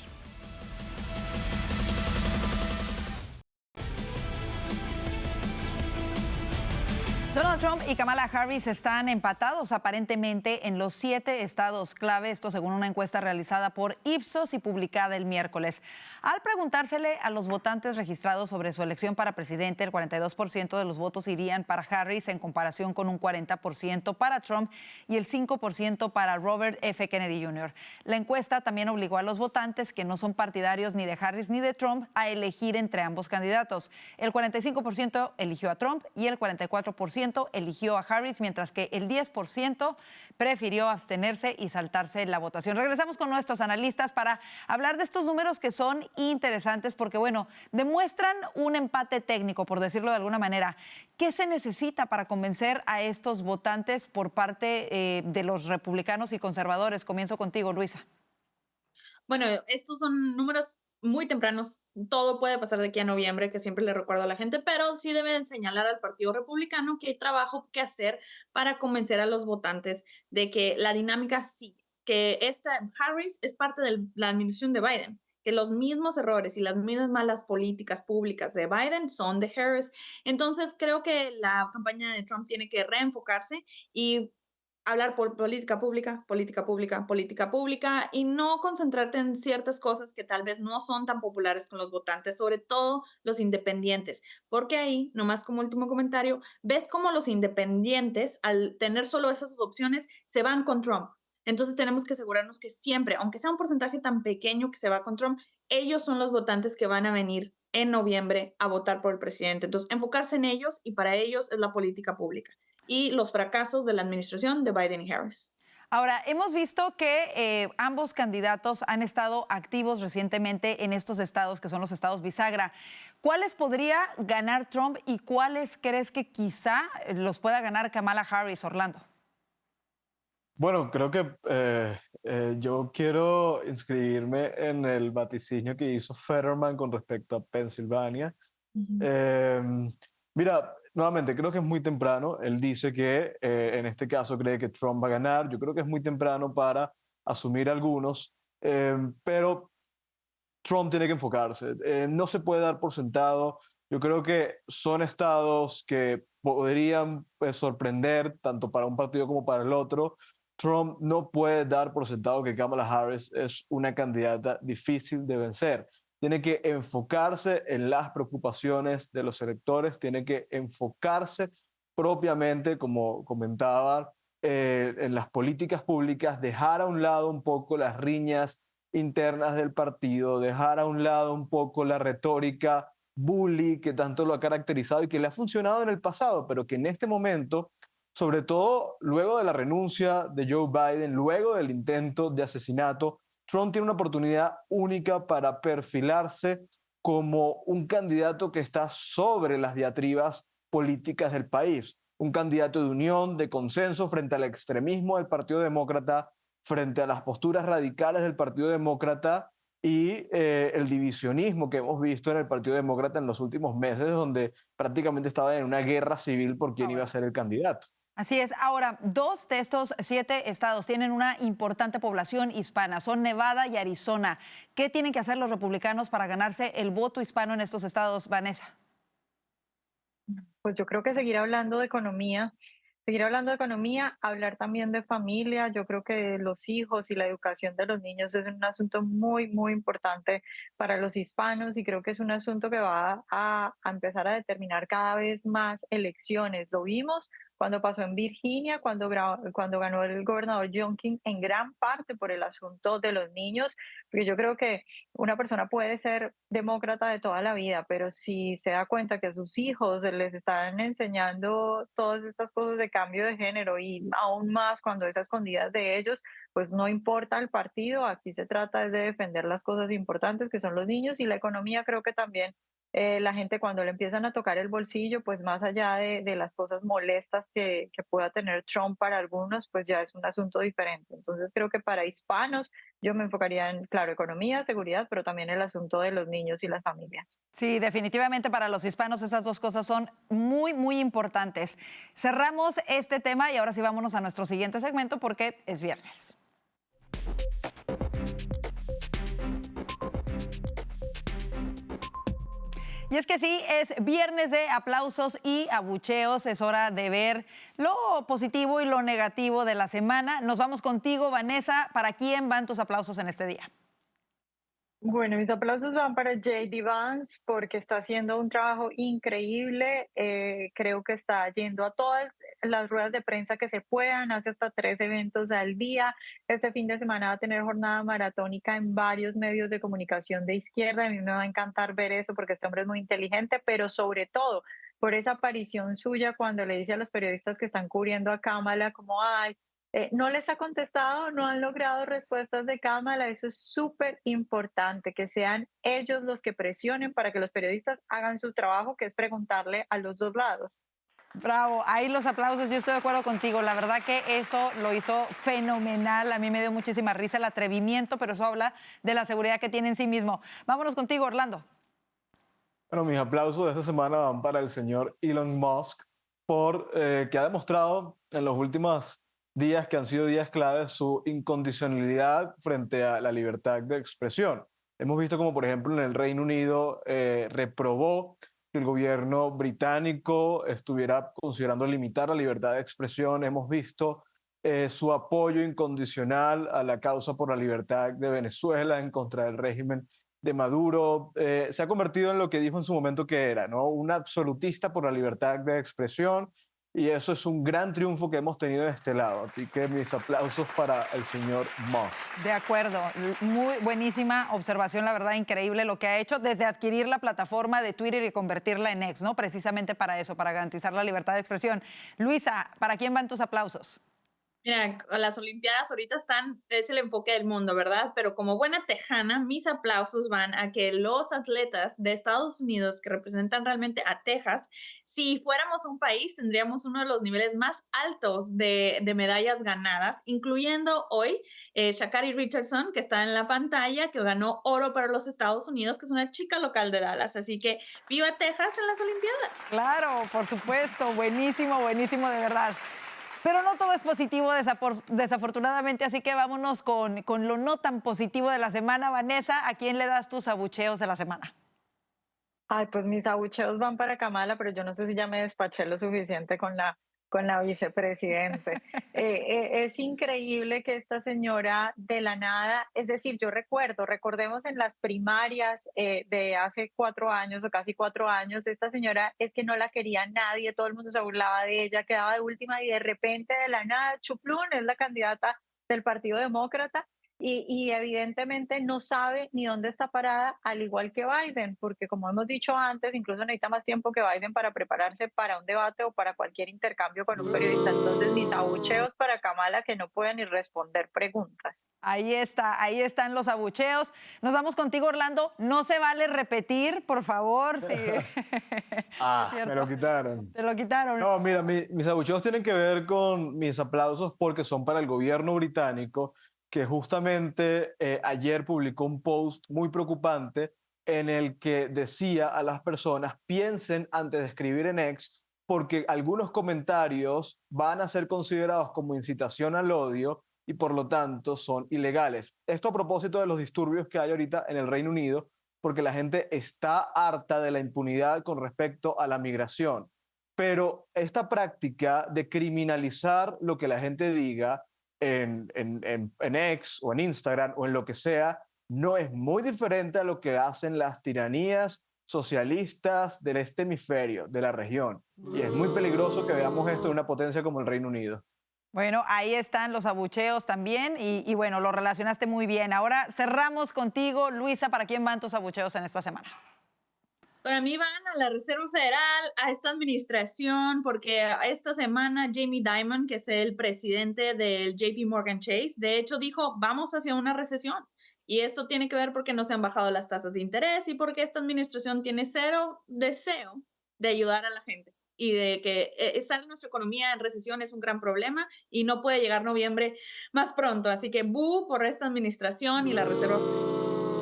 Speaker 1: Donald Trump y Kamala Harris están empatados aparentemente en los 7 estados clave, esto según una encuesta realizada por Ipsos y publicada el miércoles. Al preguntársele a los votantes registrados sobre su elección para presidente, el 42% de los votos irían para Harris en comparación con un 40% para Trump y el 5% para Robert F. Kennedy Jr. La encuesta también obligó a los votantes que no son partidarios ni de Harris ni de Trump a elegir entre ambos candidatos. El 45% eligió a Trump y el 44% eligió a Harris, mientras que el 10% prefirió abstenerse y saltarse la votación. Regresamos con nuestros analistas para hablar de estos números que son interesantes porque, bueno, demuestran un empate técnico, por decirlo de alguna manera. ¿Qué se necesita para convencer a estos votantes por parte de los republicanos y conservadores? Comienzo contigo, Luisa.
Speaker 12: Bueno, estos son números muy tempranos, todo puede pasar de aquí a noviembre, que siempre le recuerdo a la gente, pero sí deben señalar al Partido Republicano que hay trabajo que hacer para convencer a los votantes de que la dinámica sí, que Harris es parte de la administración de Biden, que los mismos errores y las mismas malas políticas públicas de Biden son de Harris. Entonces, creo que la campaña de Trump tiene que reenfocarse y hablar por política pública, política pública, política pública y no concentrarte en ciertas cosas que tal vez no son tan populares con los votantes, sobre todo los independientes, porque ahí, nomás como último comentario, ves cómo los independientes, al tener solo esas opciones, se van con Trump. Entonces tenemos que asegurarnos que siempre, aunque sea un porcentaje tan pequeño que se va con Trump, ellos son los votantes que van a venir en noviembre a votar por el presidente. Entonces, enfocarse en ellos y para ellos es la política pública y los fracasos de la administración de Biden y Harris.
Speaker 1: Ahora, hemos visto que ambos candidatos han estado activos recientemente en estos estados, que son los estados bisagra. ¿Cuáles podría ganar Trump y cuáles crees que quizá los pueda ganar Kamala Harris, Orlando?
Speaker 11: Bueno, creo que yo quiero inscribirme en el vaticinio que hizo Fetterman con respecto a Pensilvania. Mira, nuevamente, creo que es muy temprano. Él dice que en este caso cree que Trump va a ganar. Yo creo que es muy temprano para asumir algunos, pero Trump tiene que enfocarse. No se puede dar por sentado. Yo creo que son estados que podrían sorprender tanto para un partido como para el otro. Trump no puede dar por sentado que Kamala Harris es una candidata difícil de vencer. Tiene que enfocarse en las preocupaciones de los electores, tiene que enfocarse propiamente, como comentaba, en las políticas públicas, dejar a un lado un poco las riñas internas del partido, dejar a un lado un poco la retórica bully que tanto lo ha caracterizado y que le ha funcionado en el pasado, pero que en este momento, sobre todo luego de la renuncia de Joe Biden, luego del intento de asesinato, Trump tiene una oportunidad única para perfilarse como un candidato que está sobre las diatribas políticas del país, un candidato de unión, de consenso frente al extremismo del Partido Demócrata, frente a las posturas radicales del Partido Demócrata y el divisionismo que hemos visto en el Partido Demócrata en los últimos meses, donde prácticamente estaba en una guerra civil por quién iba a ser el candidato.
Speaker 1: Así es. Ahora, 2 de estos 7 estados tienen una importante población hispana, son Nevada y Arizona. ¿Qué tienen que hacer los republicanos para ganarse el voto hispano en estos estados, Vanessa?
Speaker 4: Pues yo creo que seguir hablando de economía, hablar también de familia. Yo creo que los hijos y la educación de los niños es un asunto muy, muy importante para los hispanos y creo que es un asunto que va a empezar a determinar cada vez más elecciones. Lo vimos cuando pasó en Virginia, cuando ganó el gobernador Youngkin, en gran parte por el asunto de los niños, porque yo creo que una persona puede ser demócrata de toda la vida, pero si se da cuenta que a sus hijos les están enseñando todas estas cosas de cambio de género y aún más cuando es a escondidas de ellos, pues no importa el partido, aquí se trata de defender las cosas importantes que son los niños y la economía. Creo que también la gente cuando le empiezan a tocar el bolsillo, pues más allá de las cosas molestas que pueda tener Trump para algunos, pues ya es un asunto diferente. Entonces creo que para hispanos yo me enfocaría en, claro, economía, seguridad, pero también el asunto de los niños y las familias.
Speaker 1: Sí, definitivamente para los hispanos esas dos cosas son muy, muy importantes. Cerramos este tema y ahora sí vámonos a nuestro siguiente segmento porque es viernes. Y es que sí, es viernes de aplausos y abucheos. Es hora de ver lo positivo y lo negativo de la semana. Nos vamos contigo, Vanessa. ¿Para quién van tus aplausos en este día?
Speaker 4: Bueno, mis aplausos van para J.D. Vance porque está haciendo un trabajo increíble. Creo que está yendo a todas las ruedas de prensa que se puedan, hace hasta 3 eventos al día. Este fin de semana va a tener jornada maratónica en varios medios de comunicación de izquierda. A mí me va a encantar ver eso porque este hombre es muy inteligente, pero sobre todo por esa aparición suya cuando le dice a los periodistas que están cubriendo a Kamala como, ay, no les ha contestado, no han logrado respuestas de Kamala. Eso es súper importante, que sean ellos los que presionen para que los periodistas hagan su trabajo, que es preguntarle a los dos lados.
Speaker 1: Bravo, ahí los aplausos, yo estoy de acuerdo contigo. La verdad que eso lo hizo fenomenal. A mí me dio muchísima risa el atrevimiento, pero eso habla de la seguridad que tiene en sí mismo. Vámonos contigo, Orlando.
Speaker 11: Bueno, mis aplausos de esta semana van para el señor Elon Musk por que ha demostrado en los últimos días que han sido días claves su incondicionalidad frente a la libertad de expresión. Hemos visto como, por ejemplo, en el Reino Unido reprobó que el gobierno británico estuviera considerando limitar la libertad de expresión. Hemos visto su apoyo incondicional a la causa por la libertad de Venezuela en contra del régimen de Maduro. Se ha convertido en lo que dijo en su momento que era, ¿no? Un absolutista por la libertad de expresión. Y eso es un gran triunfo que hemos tenido de este lado. Así que mis aplausos para el señor Musk.
Speaker 1: De acuerdo, muy buenísima observación, la verdad, increíble lo que ha hecho desde adquirir la plataforma de Twitter y convertirla en X, ¿no? Precisamente para eso, para garantizar la libertad de expresión. Luisa, ¿para quién van tus aplausos?
Speaker 12: Mira, las Olimpiadas ahorita es el enfoque del mundo, ¿verdad? Pero como buena tejana, mis aplausos van a que los atletas de Estados Unidos que representan realmente a Texas, si fuéramos un país, tendríamos uno de los niveles más altos de medallas ganadas, incluyendo hoy Sha'Carri Richardson, que está en la pantalla, que ganó oro para los Estados Unidos, que es una chica local de Dallas. Así que ¡viva Texas en las Olimpiadas!
Speaker 1: Claro, por supuesto, buenísimo, buenísimo de verdad. Pero no todo es positivo, desafortunadamente, así que vámonos con lo no tan positivo de la semana. Vanessa, ¿a quién le das tus abucheos de la semana?
Speaker 4: Ay, pues mis abucheos van para Kamala, pero yo no sé si ya me despaché lo suficiente con la vicepresidente. Es increíble que esta señora de la nada, es decir, recordemos en las primarias de hace 4 años o casi 4 años, esta señora es que no la quería nadie, todo el mundo se burlaba de ella, quedaba de última y de repente de la nada, chuplún, es la candidata del Partido Demócrata. Y evidentemente no sabe ni dónde está parada, al igual que Biden, porque como hemos dicho antes, incluso necesita más tiempo que Biden para prepararse para un debate o para cualquier intercambio con un periodista. Entonces, mis abucheos para Kamala, que no puede ni responder preguntas.
Speaker 1: Ahí están los abucheos. Nos vamos contigo, Orlando. No se vale repetir, por favor. Sí.
Speaker 11: Me lo quitaron.
Speaker 1: Te lo quitaron.
Speaker 11: No, mira, mis abucheos tienen que ver con mis aplausos porque son para el gobierno británico, que justamente ayer publicó un post muy preocupante en el que decía a las personas piensen antes de escribir en X porque algunos comentarios van a ser considerados como incitación al odio y por lo tanto son ilegales. Esto a propósito de los disturbios que hay ahorita en el Reino Unido, porque la gente está harta de la impunidad con respecto a la migración. Pero esta práctica de criminalizar lo que la gente diga en X o en Instagram o en lo que sea, no es muy diferente a lo que hacen las tiranías socialistas del este hemisferio, de la región. Y es muy peligroso que veamos esto en una potencia como el Reino Unido.
Speaker 1: Bueno, ahí están los abucheos también y bueno, lo relacionaste muy bien. Ahora cerramos contigo, Luisa, ¿para quién van tus abucheos en esta semana?
Speaker 12: Para mí van a la Reserva Federal, a esta administración, porque esta semana Jamie Dimon, que es el presidente del JP Morgan Chase, de hecho dijo, vamos hacia una recesión. Y esto tiene que ver porque no se han bajado las tasas de interés y porque esta administración tiene cero deseo de ayudar a la gente. Y de que estar nuestra economía en recesión es un gran problema y no puede llegar noviembre más pronto. Así que ¡bú! Por esta administración y la Reserva Federal.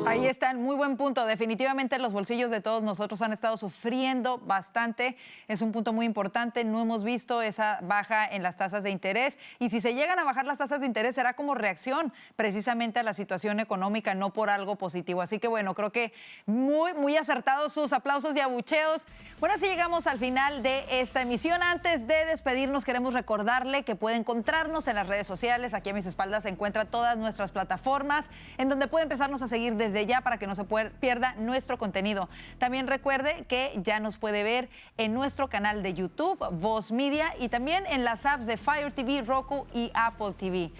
Speaker 1: Ahí está, muy buen punto. Definitivamente los bolsillos de todos nosotros han estado sufriendo bastante. Es un punto muy importante. No hemos visto esa baja en las tasas de interés. Y si se llegan a bajar las tasas de interés, será como reacción precisamente a la situación económica, no por algo positivo. Así que bueno, creo que muy acertados sus aplausos y abucheos. Bueno, así llegamos al final de esta emisión. Antes de despedirnos, queremos recordarle que puede encontrarnos en las redes sociales. Aquí a mis espaldas se encuentran todas nuestras plataformas en donde puede empezarnos a seguir desde ya para que no se pierda nuestro contenido. También recuerde que ya nos puede ver en nuestro canal de YouTube, Voz Media, y también en las apps de Fire TV, Roku y Apple TV.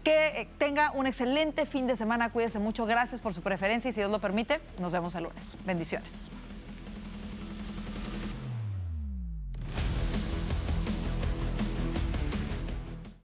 Speaker 1: Que tenga un excelente fin de semana. Cuídese mucho. Gracias por su preferencia y si Dios lo permite, nos vemos el lunes. Bendiciones.